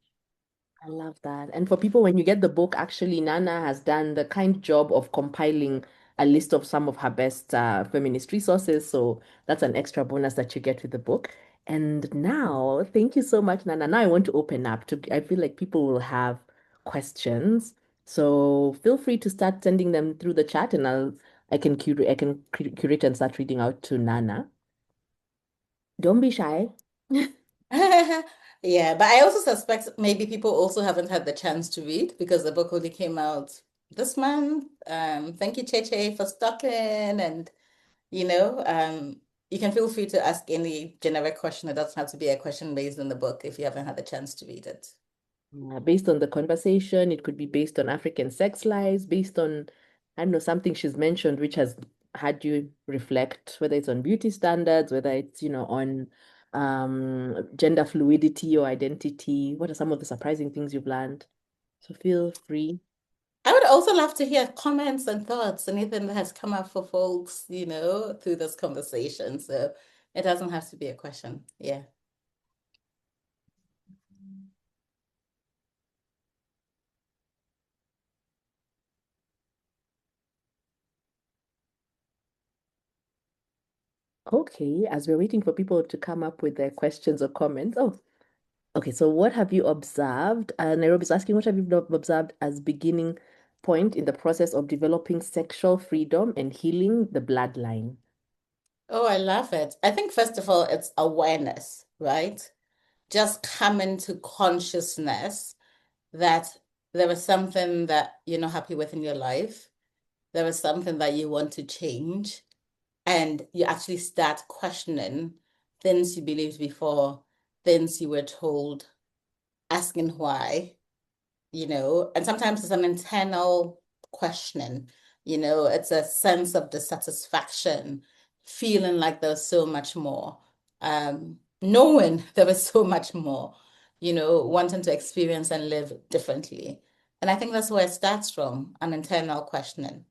I love that. And for people, when you get the book, actually, Nana has done the kind job of compiling a list of some of her best feminist resources. So that's an extra bonus that you get with the book. And now, thank you so much, Nana. Now I want to open up I feel like people will have questions. So feel free to start sending them through the chat and I can curate and start reading out to Nana. Don't be shy. Yeah, but I also suspect maybe people also haven't had the chance to read because the book only came out this month. Thank you, Cheche, for stopping. And, you know, um, you can feel free to ask any generic question. It doesn't have to be a question based on the book if you haven't had the chance to read it. Based on the conversation, it could be based on African sex lives, based on, I don't know, something she's mentioned which has had you reflect, whether it's on beauty standards, whether it's, on gender fluidity or identity. What are some of the surprising things you've learned? So feel free. I would also love to hear comments and thoughts, anything that has come up for folks, through this conversation. So it doesn't have to be a question. Yeah. Okay, as we're waiting for people to come up with their questions or comments. Oh, okay. So what have you observed? Nairobi's asking, what have you observed as beginning point in the process of developing sexual freedom and healing the bloodline? Oh, I love it. I think, first of all, it's awareness, right? Just come into consciousness that there is something that you're not happy with in your life. There is something that you want to change, and you actually start questioning things you believed before, things you were told, asking why, and sometimes it's an internal questioning, it's a sense of dissatisfaction, feeling like there's so much more, knowing there is so much more, wanting to experience and live differently. And I think that's where it starts from, an internal questioning.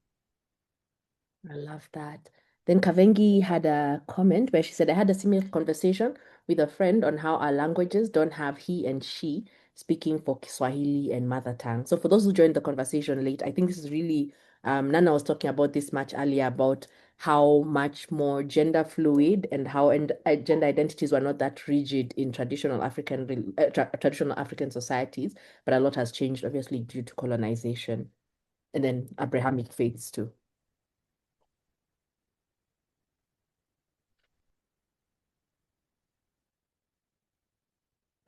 I love that. Then Kavengi had a comment where she said, I had a similar conversation with a friend on how our languages don't have he and she speaking for Kiswahili and mother tongue. So for those who joined the conversation late, I think this is really, Nana was talking about this much earlier about how much more gender fluid and how gender identities were not that rigid in traditional African societies, but a lot has changed obviously due to colonization and then Abrahamic faiths too.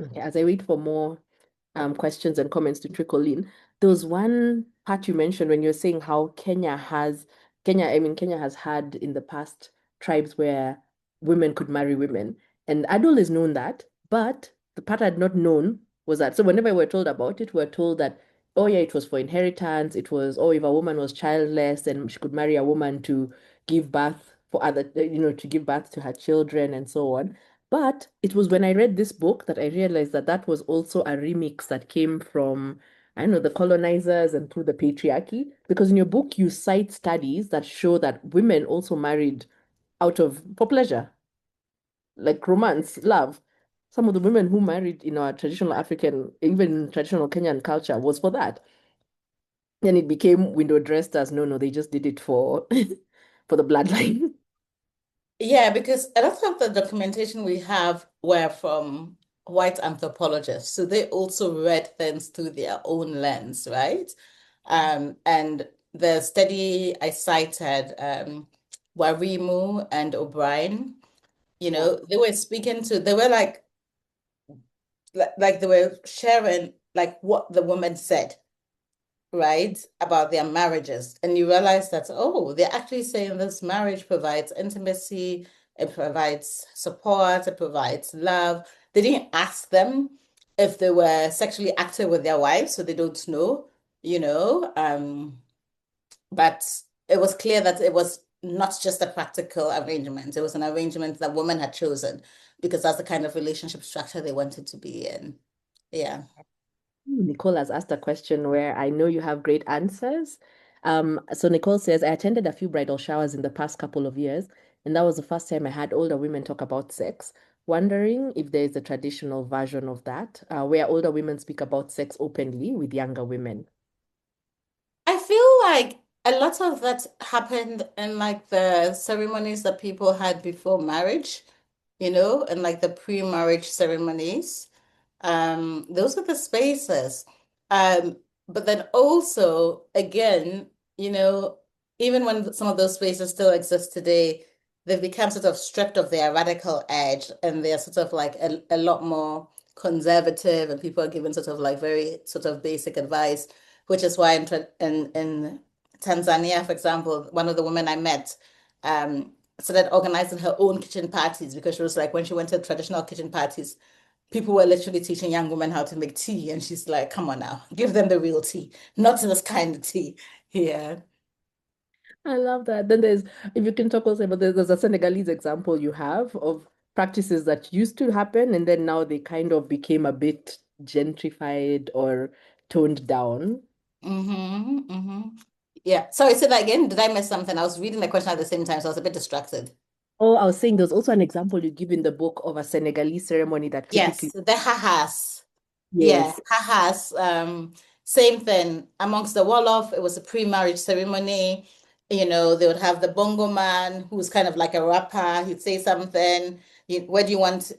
Okay, as I wait for more questions and comments to trickle in, there was one part you mentioned when you're saying how Kenya has had in the past tribes where women could marry women. And I'd always known that, but the part I'd not known was that, so whenever we're told about it, we're told that, oh yeah, it was for inheritance. It was, oh, if a woman was childless, then she could marry a woman to give birth to give birth to her children and so on. But it was when I read this book that I realized that that was also a remix that came from, I don't know, the colonizers and through the patriarchy. Because in your book, you cite studies that show that women also married for pleasure, like romance, love. Some of the women who married in our traditional African, even traditional Kenyan culture was for that. Then it became window dressed as no, no, they just did it for for the bloodline. Yeah, because a lot of the documentation we have were from white anthropologists. So they also read things through their own lens, right? And the study I cited, Warimu and O'Brien, Yeah. they were like they were sharing like what the woman said, right, about their marriages. And you realize that, oh, they're actually saying this marriage provides intimacy, it provides support, it provides love. They didn't ask them if they were sexually active with their wives, so they don't know, you know. But it was clear that it was not just a practical arrangement, it was an arrangement that women had chosen because that's the kind of relationship structure they wanted to be in. Yeah. Nicole has asked a question where I know you have great answers. So Nicole says, I attended a few bridal showers in the past couple of years, and that was the first time I had older women talk about sex. Wondering if there is a traditional version of that, where older women speak about sex openly with younger women. I feel like a lot of that happened in like the ceremonies that people had before marriage, and like the pre-marriage ceremonies. Those are the spaces. Um, but then also, again, you know, even when some of those spaces still exist today, they've become sort of stripped of their radical edge and they're sort of like a lot more conservative and people are given sort of like very sort of basic advice, which is why in Tanzania, for example, one of the women I met, started organizing her own kitchen parties because she was like, when she went to traditional kitchen parties, people were literally teaching young women how to make tea. And she's like, come on now, give them the real tea, not this kind of tea. Yeah. I love that. Then if you can talk also about there's a Senegalese example you have of practices that used to happen and then now they kind of became a bit gentrified or toned down. Mm-hmm. Yeah. Sorry, say that again. Did I miss something? I was reading the question at the same time, so I was a bit distracted. Oh, I was saying there's also an example you give in the book of a Senegalese ceremony that Yes, typically, the hahas. Yeah, yes, hahas. Same thing. Amongst the Wolof, it was a pre-marriage ceremony. They would have the bongo man who's kind of like a rapper. He'd say something. Where do you want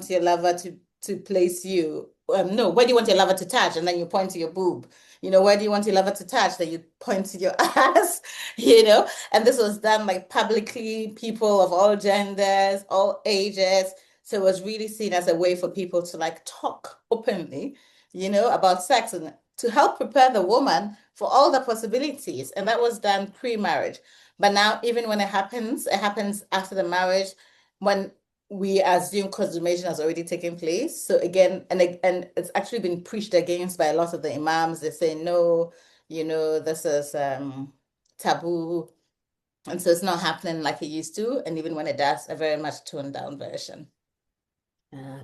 your lover to place you? No, where do you want your lover to touch? And then you point to your boob. Where do you want your lover to touch? Then you point to your ass, And this was done like publicly, people of all genders, all ages. So it was really seen as a way for people to like talk openly, about sex and to help prepare the woman for all the possibilities. And that was done pre-marriage. But now, even when it happens after the marriage, when we assume consummation has already taken place. So again, and it's actually been preached against by a lot of the imams. They say, no, this is taboo. And so it's not happening like it used to. And even when it does, a very much toned down version.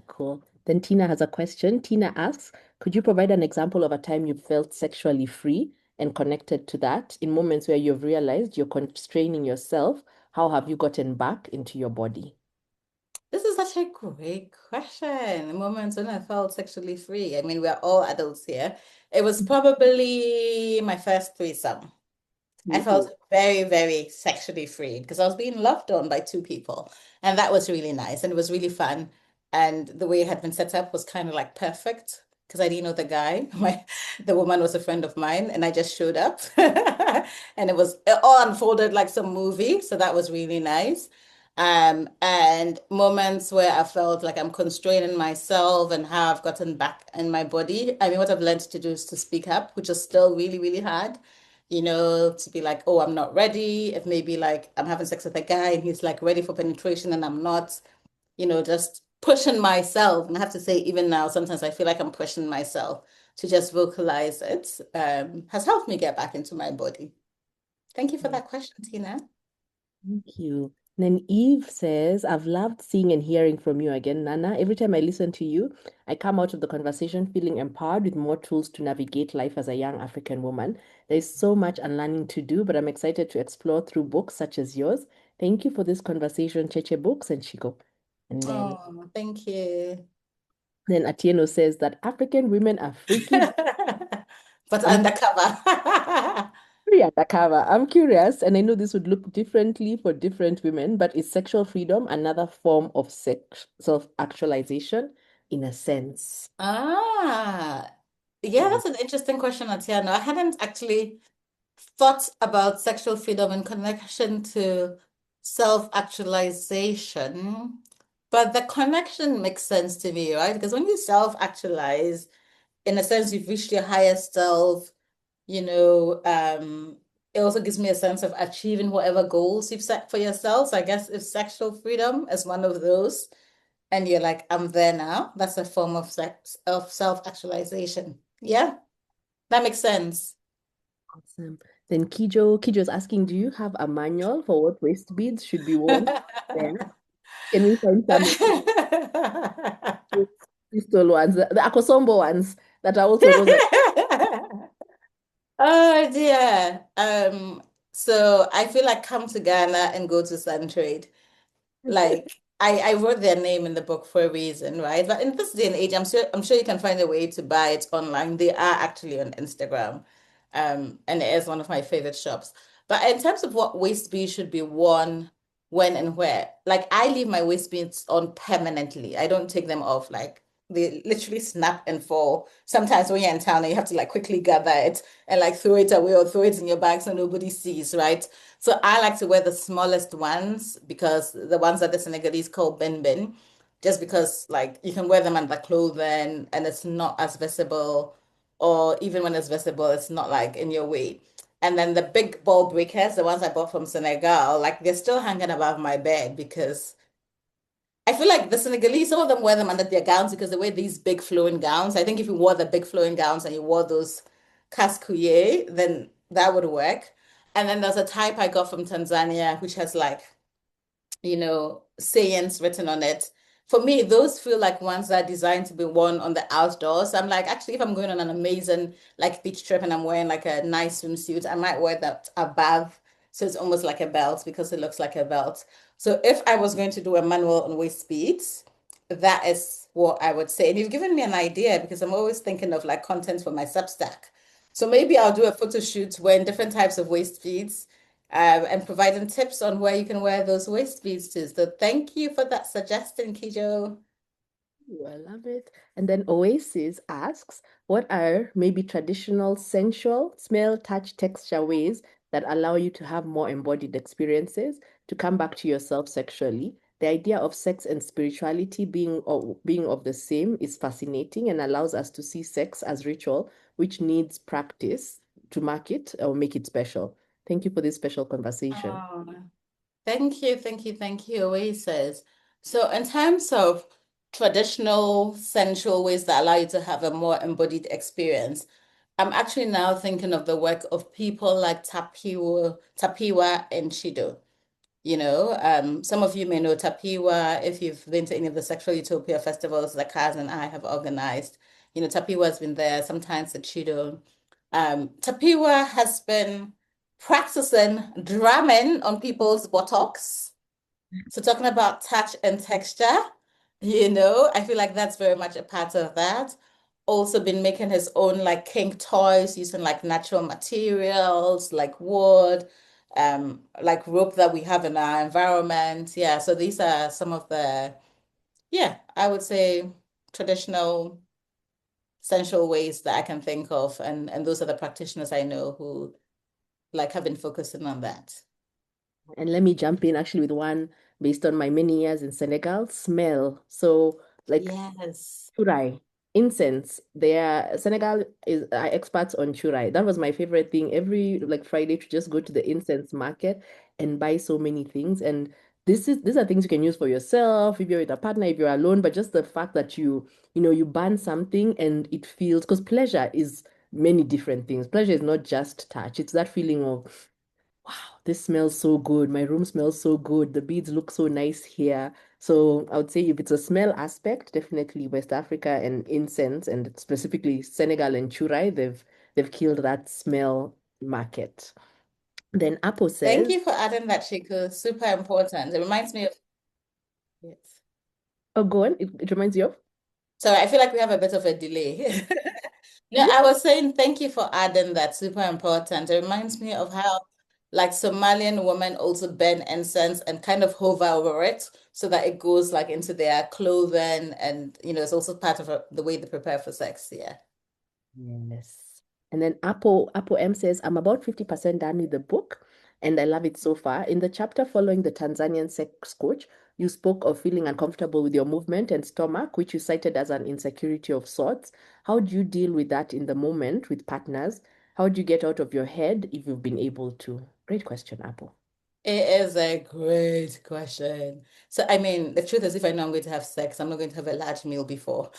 Cool. Then Tina has a question. Tina asks, could you provide an example of a time you felt sexually free and connected to that in moments where you've realized you're constraining yourself? How have you gotten back into your body? This is such a great question. The moments when I felt sexually free. I mean, we're all adults here. It was probably my first threesome. I Ooh. felt very, very sexually free because I was being loved on by two people. And that was really nice. And it was really fun. And the way it had been set up was kind of like perfect because I didn't know the guy. The woman was a friend of mine, and I just showed up. And it all unfolded like some movie. So that was really nice. And moments where I felt like I'm constraining myself and how I've gotten back in my body. I mean, what I've learned to do is to speak up, which is still really, really hard, to be like, oh, I'm not ready. If maybe like I'm having sex with a guy and he's like ready for penetration and I'm not, just pushing myself. And I have to say, even now, sometimes I feel like I'm pushing myself to just vocalize it, has helped me get back into my body. Thank you for that question, Tina. Thank you. Then Eve says, I've loved seeing and hearing from you again, Nana. Every time I listen to you, I come out of the conversation feeling empowered with more tools to navigate life as a young African woman. There's so much unlearning to do, but I'm excited to explore through books such as yours. Thank you for this conversation, Cheche Books and Chico. And Oh, thank you. then Atieno says that African women are freaky. But I'm undercover. very undercover. I'm curious, and I know this would look differently for different women, but is sexual freedom another form of sex self-actualization in a sense? Ah, yeah, Mm. that's an interesting question, Atiano. I hadn't actually thought about sexual freedom in connection to self-actualization, but the connection makes sense to me, right? Because when you self-actualize, in a sense, you've reached your highest self, you know, um, it also gives me a sense of achieving whatever goals you've set for yourself. So I guess if sexual freedom is one of those, and you're like, I'm there now, that's a form of self-actualization. Yeah, that makes sense. Awesome. Then Kijo's asking, do you have a manual for what waist beads should be worn? There. Can we find some pistol ones, the Akosombo ones that are also rosary? Oh dear. So I feel like come to Ghana and go to Sun Trade. Like I wrote their name in the book for a reason, right? But in this day and age, I'm sure you can find a way to buy it online. They are actually on Instagram. And it is one of my favorite shops. But in terms of what waist beads should be worn, when and where, like I leave my waist beads on permanently. I don't take them off. Like they literally snap and fall. Sometimes when you're in town, you have to like quickly gather it and like throw it away or throw it in your bag so nobody sees, right? So I like to wear the smallest ones because the ones that the Senegalese call bin, just because like you can wear them under clothing and it's not as visible, or even when it's visible, it's not like in your way. And then the big ball breakers, the ones I bought from Senegal, like they're still hanging above my bed because I feel like the Senegalese, some of them wear them under their gowns because they wear these big flowing gowns. I think if you wore the big flowing gowns and you wore those cascouille, then that would work. And then there's a type I got from Tanzania, which has like, sayings written on it. For me, those feel like ones that are designed to be worn on the outdoors. I'm like, actually, if I'm going on an amazing like beach trip and I'm wearing like a nice swimsuit, I might wear that above. So it's almost like a belt because it looks like a belt. So if I was going to do a manual on waist beads, that is what I would say. And you've given me an idea because I'm always thinking of like content for my Substack. So maybe I'll do a photo shoot wearing different types of waist beads, and providing tips on where you can wear those waist beads to. So thank you for that suggestion, Kijo. Ooh, I love it. And then Oasis asks, what are maybe traditional, sensual, smell, touch, texture ways that allow you to have more embodied experiences to come back to yourself sexually? The idea of sex and spirituality being of the same is fascinating and allows us to see sex as ritual, which needs practice to mark it or make it special. Thank you for this special conversation. Oh, thank you, thank you, thank you, Oasis. So in terms of traditional sensual ways that allow you to have a more embodied experience, I'm actually now thinking of the work of people like Tapiwa and Chido. Some of you may know Tapiwa if you've been to any of the Sexual Utopia festivals that Kaz and I have organized. Tapiwa has been there, sometimes at Chido. Tapiwa has been practicing drumming on people's buttocks. So talking about touch and texture, I feel like that's very much a part of that. Also been making his own like kink toys using like natural materials like wood, like rope that we have in our environment. Yeah, so these are some of the, yeah, I would say traditional sensual ways that I can think of. And those are the practitioners I know who like have been focusing on that. And let me jump in actually with one based on my many years in Senegal, smell. So like Yes. churai, incense. Senegal are experts on churai. That was my favorite thing. Every like Friday to just go to the incense market and buy so many things. And these are things you can use for yourself if you're with a partner, if you're alone, but just the fact that you burn something and it feels because pleasure is many different things. Pleasure is not just touch, it's that feeling of wow, this smells so good. My room smells so good. The beads look so nice here. So I would say if it's a smell aspect, definitely West Africa and incense, and specifically Senegal and Churai, they've killed that smell market. Then Apo Thank says, you for adding that, Chiku. Super important. It reminds me of, yes. oh, go on. It reminds you of? Sorry, I feel like we have a bit of a delay. No, Mhm. I was saying thank you for adding that. Super important. It reminds me of how, like, Somalian women also burn incense and kind of hover over it so that it goes like into their clothing, and it's also part of the way they prepare for sex. Yeah. Yes. And then Apo M says, I'm about 50% done with the book and I love it so far. In the chapter following the Tanzanian sex coach, you spoke of feeling uncomfortable with your movement and stomach, which you cited as an insecurity of sorts. How do you deal with that in the moment with partners? How do you get out of your head if you've been able to? Great question, Apple. It is a great question. So, I mean, the truth is, if I know I'm going to have sex, I'm not going to have a large meal before.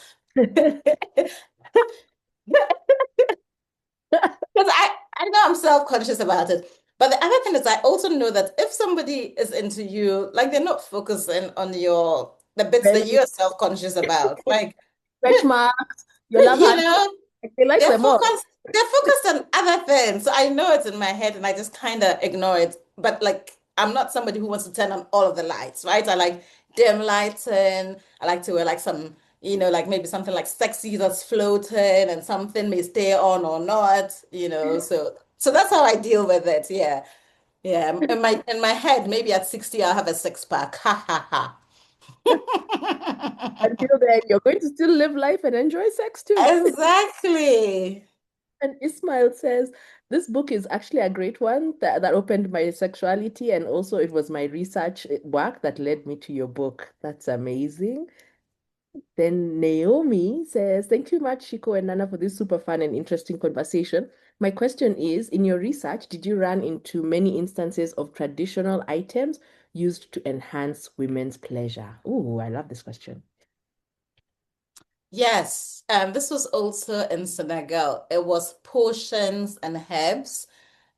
Because I know I'm self-conscious about it. But the other thing is I also know that if somebody is into you, like they're not focusing on the bits that Belly, you're self-conscious about. Like, stretch marks, your love you heart. know, They like they're them all. focused, they're focused on other things. So I know it's in my head and I just kind of ignore it. But like I'm not somebody who wants to turn on all of the lights, right? I like dim lighting. I like to wear like some, like maybe something like sexy that's floating and something may stay on or not. So that's how I deal with it. Yeah. Yeah. In my head, maybe at 60 I'll have a six pack. Ha ha ha. Until then, you're going to still live life and enjoy sex too. Exactly. And Ismail says, this book is actually a great one that opened my sexuality, and also it was my research work that led me to your book. That's amazing. Then Naomi says, thank you much, Shiko and Nana, for this super fun and interesting conversation. My question is, in your research, did you run into many instances of traditional items used to enhance women's pleasure? Oh, I love this question. Yes, this was also in Senegal. It was potions and herbs,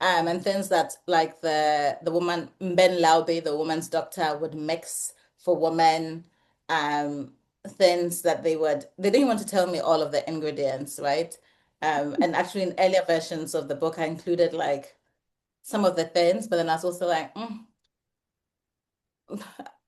and things that like the woman Ben Laube, the woman's doctor, would mix for women. Things that they didn't want to tell me all of the ingredients, right? And actually in earlier versions of the book, I included like some of the things, but then I was also like,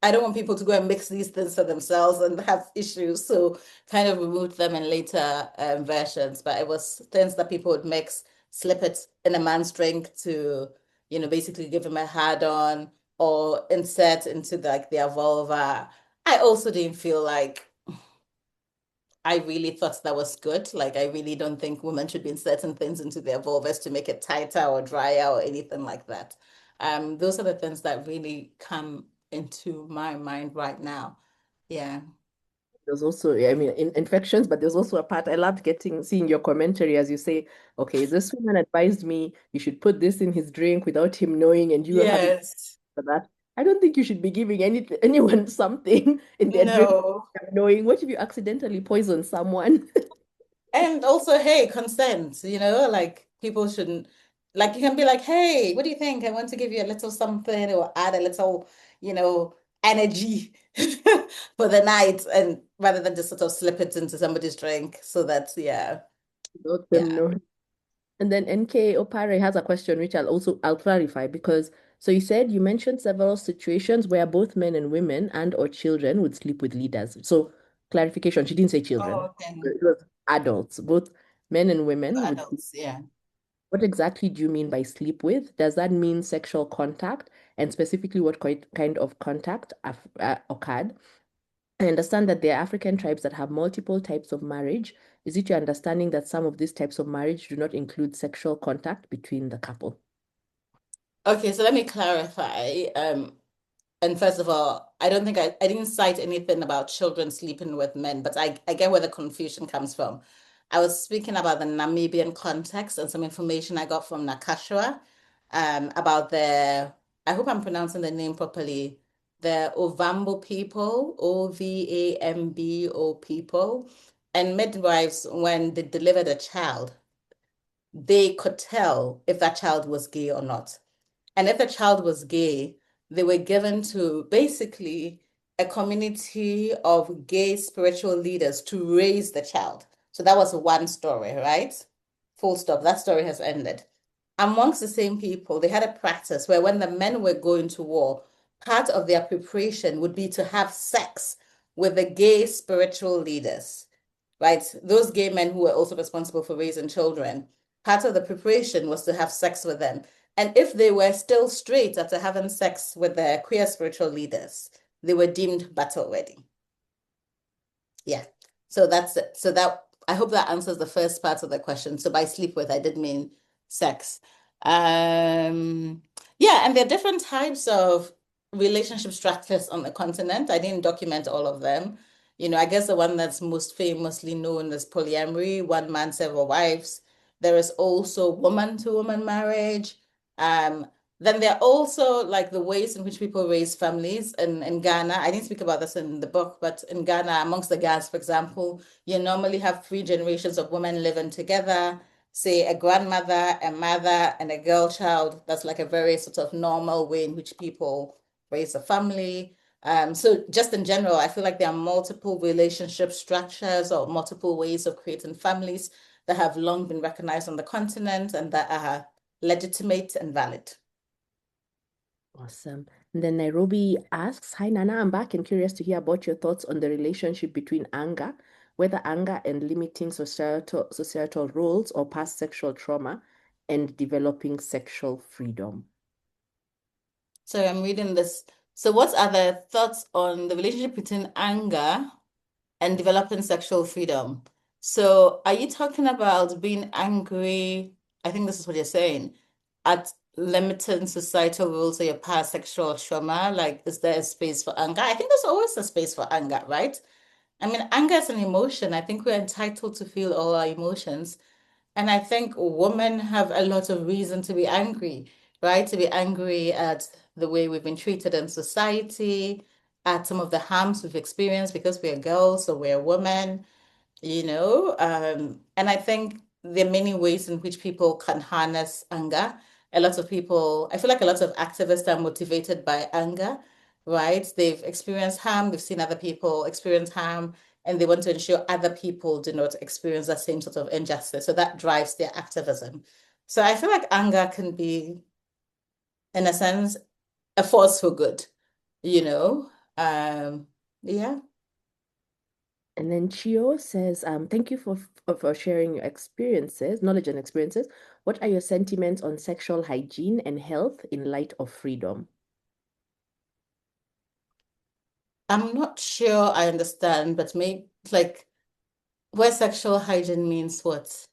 I don't want people to go and mix these things for themselves and have issues. So kind of removed them in later versions. But it was things that people would mix slip it in a man's drink to, basically give him a hard on or insert into like their vulva. I also didn't feel like I really thought that was good. Like, I really don't think women should be inserting things into their vulvas to make it tighter or drier or anything like that. Those are the things that really come into my mind right now. Yeah. There's also, yeah, I mean, infections, but there's also a part I loved seeing your commentary as you say, okay, this woman advised me you should put this in his drink without him knowing, and you were having Yes. for that. I don't think you should be giving anyone something in their drink No. without knowing. What if you accidentally poison someone? And also, hey, consent, like people shouldn't, like you can be like, hey, what do you think? I want to give you a little something or add a little, you know, energy for the night, and rather than just sort of slip it into somebody's drink. So that's, yeah, Let them yeah. know. And then NK Opare has a question which I'll clarify because so you mentioned several situations where both men and women and or children would sleep with leaders. So clarification, she didn't say children. Oh, okay. It was adults, both men and women would sleep. Adults, yeah. What exactly do you mean by sleep with? Does that mean sexual contact? And specifically, what kind of contact occurred? I understand that there are African tribes that have multiple types of marriage. Is it your understanding that some of these types of marriage do not include sexual contact between the couple? Okay, so let me clarify. And first of all, I don't think I didn't cite anything about children sleeping with men, but I get where the confusion comes from. I was speaking about the Namibian context and some information I got from Nakashua, about I hope I'm pronouncing the name properly, the Ovambo people, Ovambo people, and midwives, when they delivered a child, they could tell if that child was gay or not. And if the child was gay, they were given to basically a community of gay spiritual leaders to raise the child. So that was one story, right? Full stop. That story has ended. Amongst the same people, they had a practice where when the men were going to war, part of their preparation would be to have sex with the gay spiritual leaders, right? Those gay men who were also responsible for raising children. Part of the preparation was to have sex with them. And if they were still straight after having sex with their queer spiritual leaders, they were deemed battle ready. Yeah. So that's it. So that I hope that answers the first part of the question. So by sleep with, I did mean sex. Yeah, and there are different types of relationship structures on the continent. I didn't document all of them. I guess the one that's most famously known is polyamory, one man, several wives. There is also woman to woman marriage. Um, then there are also like the ways in which people raise families in Ghana. I didn't speak about this in the book, but in Ghana, amongst the Ghans, for example, you normally have three generations of women living together, say a grandmother, a mother, and a girl child. That's like a very sort of normal way in which people raise a family. So just in general, I feel like there are multiple relationship structures or multiple ways of creating families that have long been recognized on the continent and that are legitimate and valid. Awesome. And then Nairobi asks, Hi Nana, I'm back and curious to hear about your thoughts on the relationship between anger, whether anger and limiting societal roles or past sexual trauma and developing sexual freedom. So I'm reading this. So what are the thoughts on the relationship between anger and developing sexual freedom? So are you talking about being angry? I think this is what you're saying, at limiting societal rules or your past sexual trauma. Like, is there a space for anger? I think there's always a space for anger, right? I mean, anger is an emotion. I think we're entitled to feel all our emotions. And I think women have a lot of reason to be angry, right? To be angry at the way we've been treated in society, at some of the harms we've experienced because we're girls or we're women, and I think there are many ways in which people can harness anger. A lot of people, I feel like a lot of activists are motivated by anger, right? They've experienced harm, they've seen other people experience harm, and they want to ensure other people do not experience that same sort of injustice. So that drives their activism. So I feel like anger can be, in a sense, a force for good, you know? Yeah. And then Chio says, thank you for sharing your experiences, knowledge and experiences. What are your sentiments on sexual hygiene and health in light of freedom? I'm not sure I understand, but maybe like where sexual hygiene means what?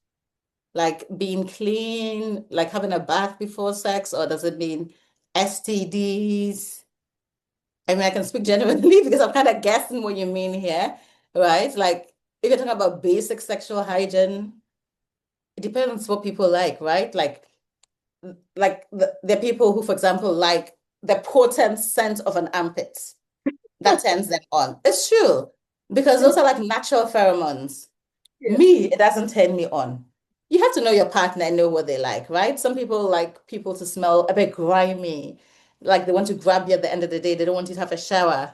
Like being clean, like having a bath before sex, or does it mean STDs? I mean, I can speak generally because I'm kind of guessing what you mean here, right? Like if you're talking about basic sexual hygiene, it depends what people like, right? Like there are people who, for example, like the potent scent of an armpit that turns them on. It's true because those are like natural pheromones. Yeah. Me, it doesn't turn me on. You have to know your partner and know what they like, right? Some people like people to smell a bit grimy, like they want to grab you at the end of the day. They don't want you to have a shower.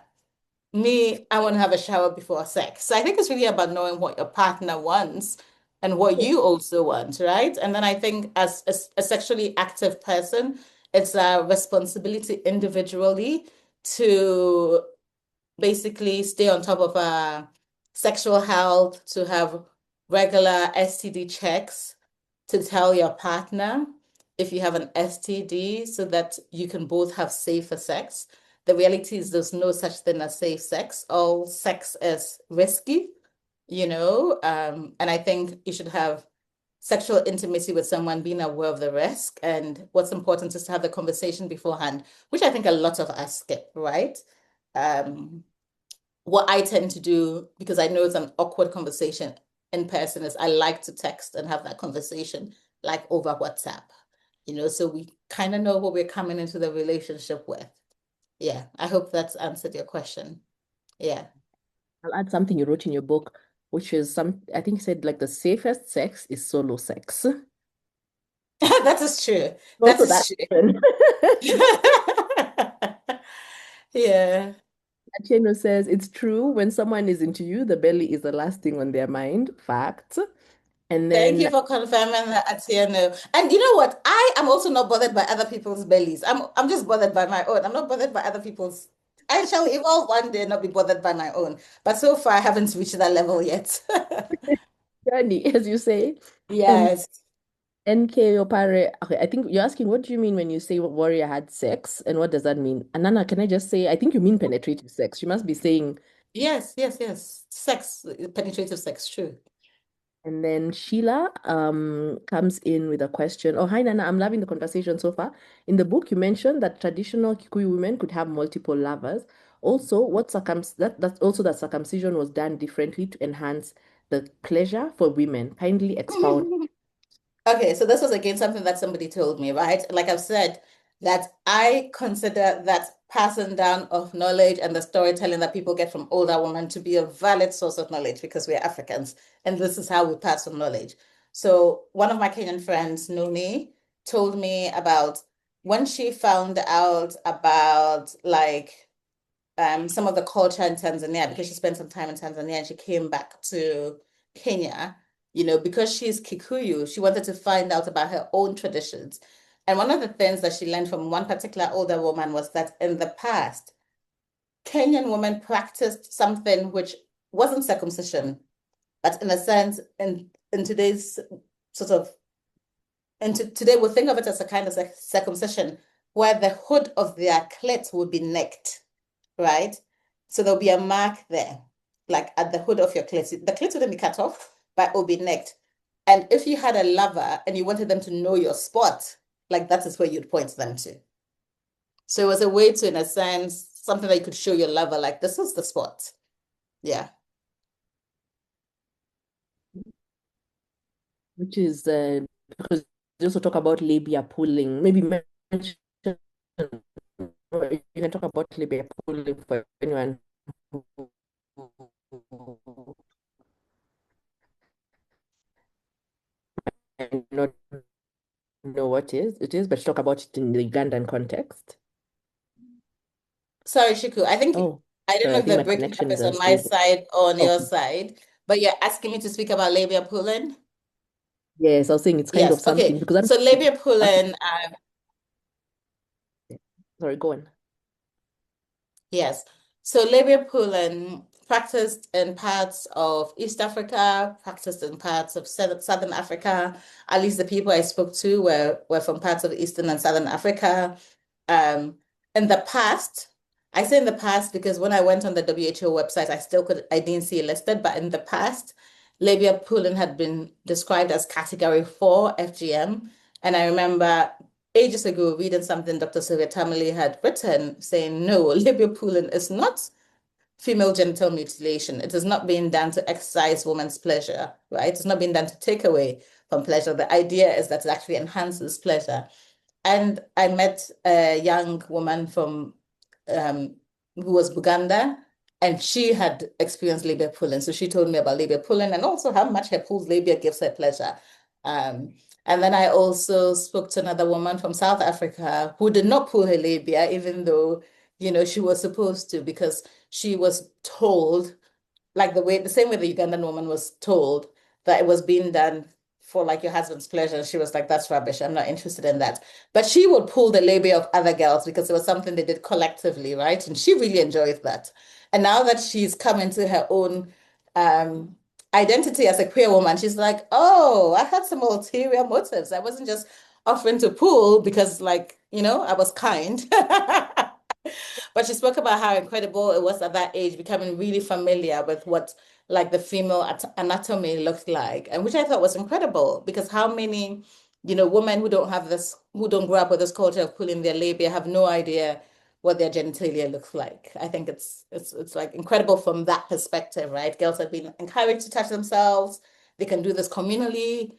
Me, I want to have a shower before sex. So I think it's really about knowing what your partner wants and what you also want, right? And then I think as a sexually active person, it's a responsibility individually to basically stay on top of sexual health, to have regular STD checks, to tell your partner if you have an STD so that you can both have safer sex. The reality is there's no such thing as safe sex. All sex is risky, and I think you should have sexual intimacy with someone being aware of the risk. And what's important is to have the conversation beforehand, which I think a lot of us skip, right? Um, what I tend to do, because I know it's an awkward conversation in person, is I like to text and have that conversation like over WhatsApp, so we kind of know what we're coming into the relationship with. Yeah, I hope that's answered your question. Yeah. I'll add something you wrote in your book, which is I think you said like the safest sex is solo sex. That is true. That Also is that. true. Yeah. Acheno says it's true when someone is into you, the belly is the last thing on their mind. Fact. And Thank you then for confirming that, Atieno. And you know what? I am also not bothered by other people's bellies. I'm just bothered by my own. I'm not bothered by other people's. I shall evolve one day and not be bothered by my own. But so far, I haven't reached that level yet. journey, as you say. Um, Yes. NK Opare. Okay, I think you're asking what do you mean when you say warrior had sex, and what does that mean? Anana, can I just say I think you mean penetrative sex. You must be saying. Yes, yes, yes. Sex, penetrative sex, true. And then Sheila comes in with a question. Oh, hi Nana, I'm loving the conversation so far. In the book, you mentioned that traditional Kikuyu women could have multiple lovers. Also, that's also that circumcision was done differently to enhance the pleasure for women. Kindly expound. Okay, so this was again something that somebody told me, right? Like I've said, that I consider that passing down of knowledge and the storytelling that people get from older women to be a valid source of knowledge because we're Africans and this is how we pass on knowledge. So one of my Kenyan friends, Noni, told me about when she found out about like some of the culture in Tanzania because she spent some time in Tanzania and she came back to Kenya, because she's Kikuyu, she wanted to find out about her own traditions. And one of the things that she learned from one particular older woman was that in the past, Kenyan women practiced something which wasn't circumcision, but in a sense, in today's sort of, and today we'll think of it as a kind of circumcision, where the hood of their clit would be nicked, right? So there'll be a mark there, like at the hood of your clit. The clit wouldn't be cut off, but it will be nicked. And if you had a lover and you wanted them to know your spot, like that is where you'd point them to. So it was a way to, in a sense, something that you could show your lover, like this is the spot. Yeah. Which is because they also talk about labia pulling. Maybe mention, or you can talk about labia pulling for anyone who might not know what it is, but talk about it in the Ugandan context. Sorry, Shiku. Oh, I don't sorry, know I if think the my breaking up connection is is on my unstable. side or on your Okay. side, but you're asking me to speak about labia pulling? Yes, I was saying it's kind of Yes. something Okay. because So labia I'm pulling, sorry, go on. yes. So labia pulling practiced in parts of East Africa, practiced in parts of Southern Africa. At least the people I spoke to were from parts of Eastern and Southern Africa. Um, in the past, I say in the past because when I went on the WHO website, I didn't see it listed, but in the past, labia pulling had been described as category 4 FGM. And I remember ages ago reading something Dr. Sylvia Tamale had written saying, no, labia pulling is not female genital mutilation. It is not being done to exercise woman's pleasure, right? It's not being done to take away from pleasure. The idea is that it actually enhances pleasure. And I met a young woman from who was Buganda, and she had experienced labia pulling. So she told me about labia pulling and also how much her pulled labia gives her pleasure. Um, and then I also spoke to another woman from South Africa who did not pull her labia, even though, she was supposed to, because she was told, like the same way the Ugandan woman was told that it was being done for like your husband's pleasure. She was like, that's rubbish. I'm not interested in that. But she would pull the labia of other girls because it was something they did collectively, right? And she really enjoyed that. And now that she's come into her own identity as a queer woman, she's like, oh, I had some ulterior motives. I wasn't just offering to pull because, like, I was kind. But she spoke about how incredible it was at that age, becoming really familiar with what like the female anatomy looked like, and which I thought was incredible because how many, women who don't have this, who don't grow up with this culture of pulling their labia have no idea what their genitalia looks like. I think it's like incredible from that perspective, right? Girls have been encouraged to touch themselves. They can do this communally.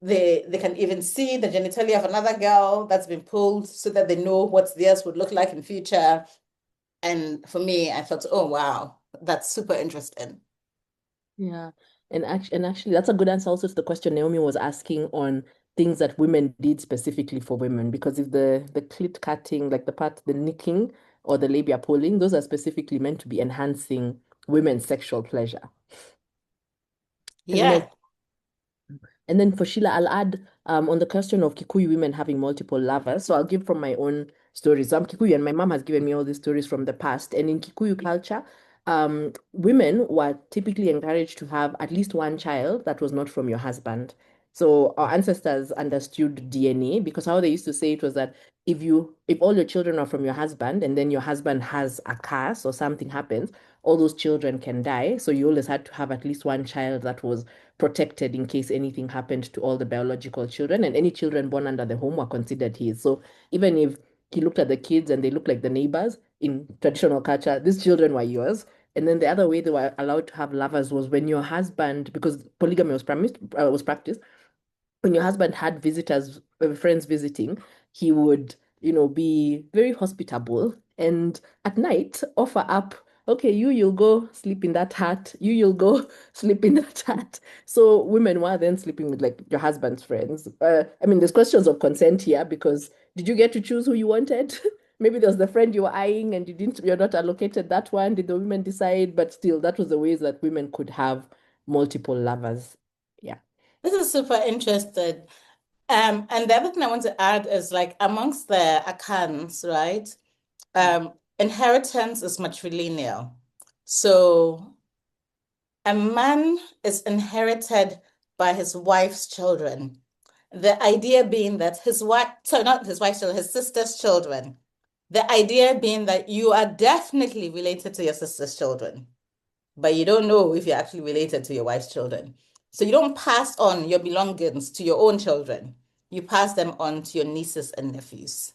They can even see the genitalia of another girl that's been pulled so that they know what theirs would look like in future. And for me, I thought, oh wow, that's super interesting. Yeah. And actually, that's a good answer also to the question Naomi was asking on things that women did specifically for women. Because if the clit cutting, like the nicking or the labia pulling, those are specifically meant to be enhancing women's sexual pleasure. And then Yeah. for Sheila, I'll add on the question of Kikuyu women having multiple lovers. So I'll give from my own stories. So I'm Kikuyu, and my mom has given me all these stories from the past. And in Kikuyu culture, women were typically encouraged to have at least one child that was not from your husband. So our ancestors understood DNA because how they used to say it was that if all your children are from your husband and then your husband has a curse or something happens, all those children can die. So you always had to have at least one child that was protected in case anything happened to all the biological children, and any children born under the home were considered his. So even if he looked at the kids and they looked like the neighbors in traditional culture, these children were yours. And then the other way they were allowed to have lovers was when your husband, because polygamy was practiced, when your husband had visitors, friends visiting, he would, be very hospitable and at night offer up, okay, you'll go sleep in that hut, you'll go sleep in that hut. So women were then sleeping with like your husband's friends. I mean, there's questions of consent here because did you get to choose who you wanted? Maybe there was the friend you were eyeing and you're not allocated that one. Did the women decide? But still, that was the ways that women could have multiple lovers. Yeah. This is super interesting. And the other thing I want to add is like amongst the Akans, right? Inheritance is matrilineal. So a man is inherited by his wife's children. The idea being that his wife, sorry, not his wife's children, his sister's children. The idea being that you are definitely related to your sister's children, but you don't know if you're actually related to your wife's children. So you don't pass on your belongings to your own children. You pass them on to your nieces and nephews.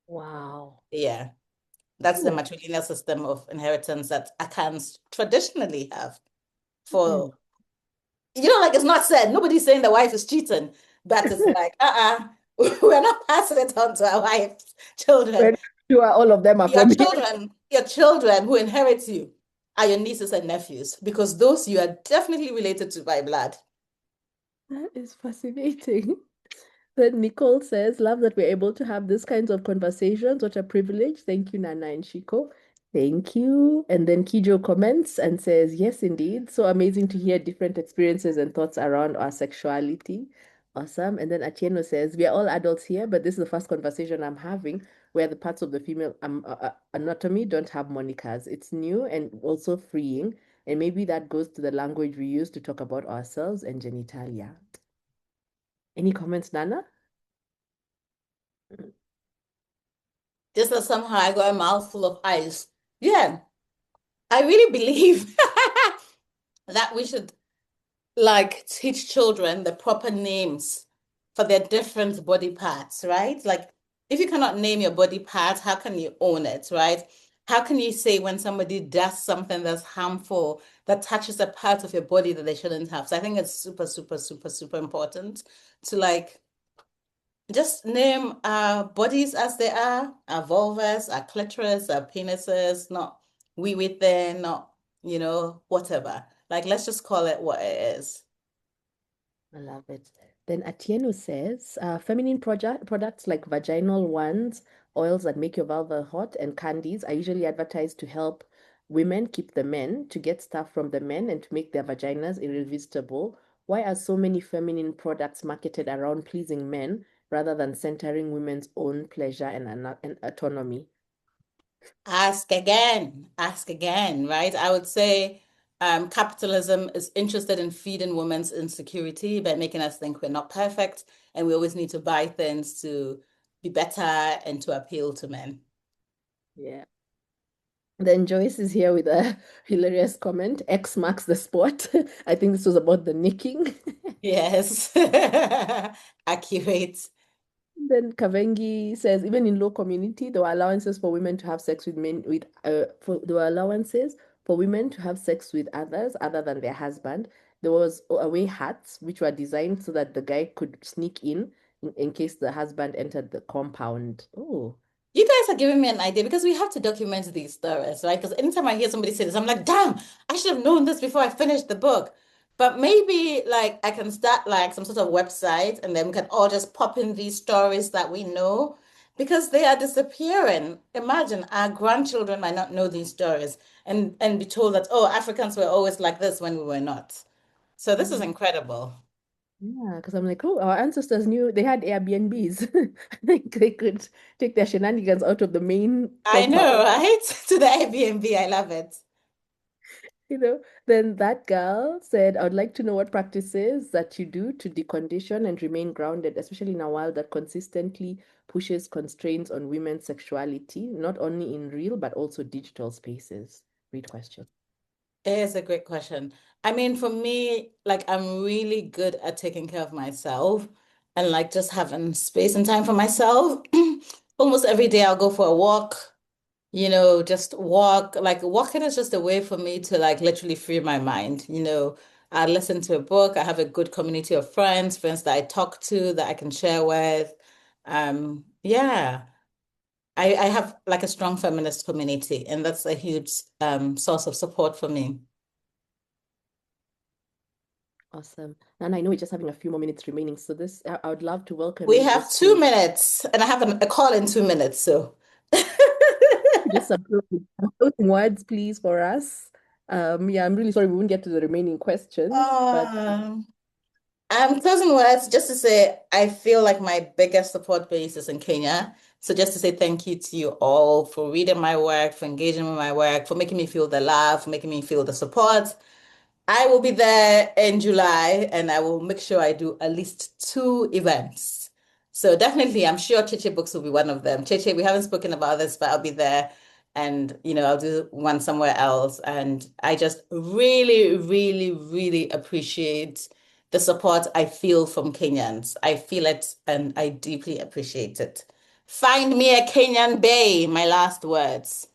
Wow. Yeah, that's the Hmm. matrilineal system of inheritance that Akans traditionally have. Hmm. For, like it's not said, nobody's saying the wife is cheating, but it's like, we're not passing it on to our wife's children. Very sure all of them are Your from him. children, your children who inherit you are your nieces and nephews because those you are definitely related to by blood. That is fascinating. Then Nicole says, love that we're able to have these kinds of conversations. What a privilege. Thank you, Nana and Shiko. Thank you. And then Kijo comments and says, yes, indeed. So amazing to hear different experiences and thoughts around our sexuality. Awesome. And then Atieno says, we are all adults here, but this is the first conversation I'm having where the parts of the female anatomy don't have monikers. It's new and also freeing. And maybe that goes to the language we use to talk about ourselves and genitalia. Any comments, Nana? Just that somehow I got a mouthful of ice. Yeah, I really believe that we should like teach children the proper names for their different body parts, right? Like if you cannot name your body parts, how can you own it, right? How can you say when somebody does something that's harmful, that touches a part of your body that they shouldn't have? So I think it's super, super, super, super important to like just name our bodies as they are, our vulvas, our clitoris, our penises, not wee wee thing, not, whatever. Like, let's just call it what it is. I love it. Then Atieno says, feminine products like vaginal ones, oils that make your vulva hot, and candies are usually advertised to help women keep the men, to get stuff from the men, and to make their vaginas irresistible. Why are so many feminine products marketed around pleasing men rather than centering women's own pleasure and autonomy? Ask again, right? I would say capitalism is interested in feeding women's insecurity by making us think we're not perfect and we always need to buy things to be better and to appeal to men. Yeah. Then Joyce is here with a hilarious comment. X marks the spot. I think this was about the nicking. Yes, accurate. Then Kavengi says, even in low community, there were allowances for women to have sex with men there were allowances for women to have sex with others other than their husband. There was away hats, which were designed so that the guy could sneak in case the husband entered the compound. Oh, You guys are giving me an idea because we have to document these stories, right? Because anytime I hear somebody say this, I'm like, damn, I should have known this before I finished the book. But maybe like I can start like some sort of website and then we can all just pop in these stories that we know because they are disappearing. Imagine our grandchildren might not know these stories and be told that, oh, Africans were always like this when we were not. So this is yeah. incredible. Yeah, because I'm like, oh, our ancestors knew they had Airbnbs. Like they could take their shenanigans out of the main I compound. know, right? To the Airbnb, I love it. Then that girl said, I would like to know what practices that you do to decondition and remain grounded, especially in a world that consistently pushes constraints on women's sexuality, not only in real but also digital spaces. Great question. It is a great question. I mean, for me, like I'm really good at taking care of myself and like just having space and time for myself. Almost every day I'll go for a walk, just walk. Like walking is just a way for me to like literally free my mind. I listen to a book. I have a good community of friends that I talk to that I can share with. Yeah. I have like a strong feminist community, and that's a huge source of support for me. Awesome. And I know we're just having a few more minutes remaining. So I would love to welcome We you have just two to minutes, and I have a call in 2 minutes. So, just some closing words, please, for us. Yeah, I'm really sorry we won't get to the remaining questions, but um, closing words just to say I feel like my biggest support base is in Kenya. So, just to say thank you to you all for reading my work, for engaging with my work, for making me feel the love, for making me feel the support. I will be there in July and I will make sure I do at least two events. So definitely, I'm sure Cheche Books will be one of them. Cheche, we haven't spoken about this, but I'll be there and I'll do one somewhere else. And I just really, really, really appreciate the support I feel from Kenyans. I feel it and I deeply appreciate it. Find me a Kenyan bay, my last words.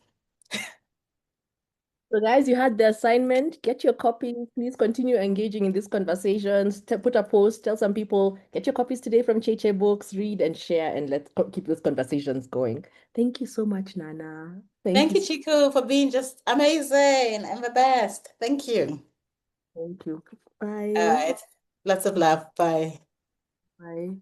so, guys, you had the assignment. Get your copy. Please continue engaging in these conversations. Put a post. Tell some people. Get your copies today from Cheche Books. Read and share, and let's keep these conversations going. Thank you so much, Nana. Thank Thank you. you, Chiku, for being just amazing and the best. Thank you. Thank you. All Bye. right. Lots of love. Bye. Bye.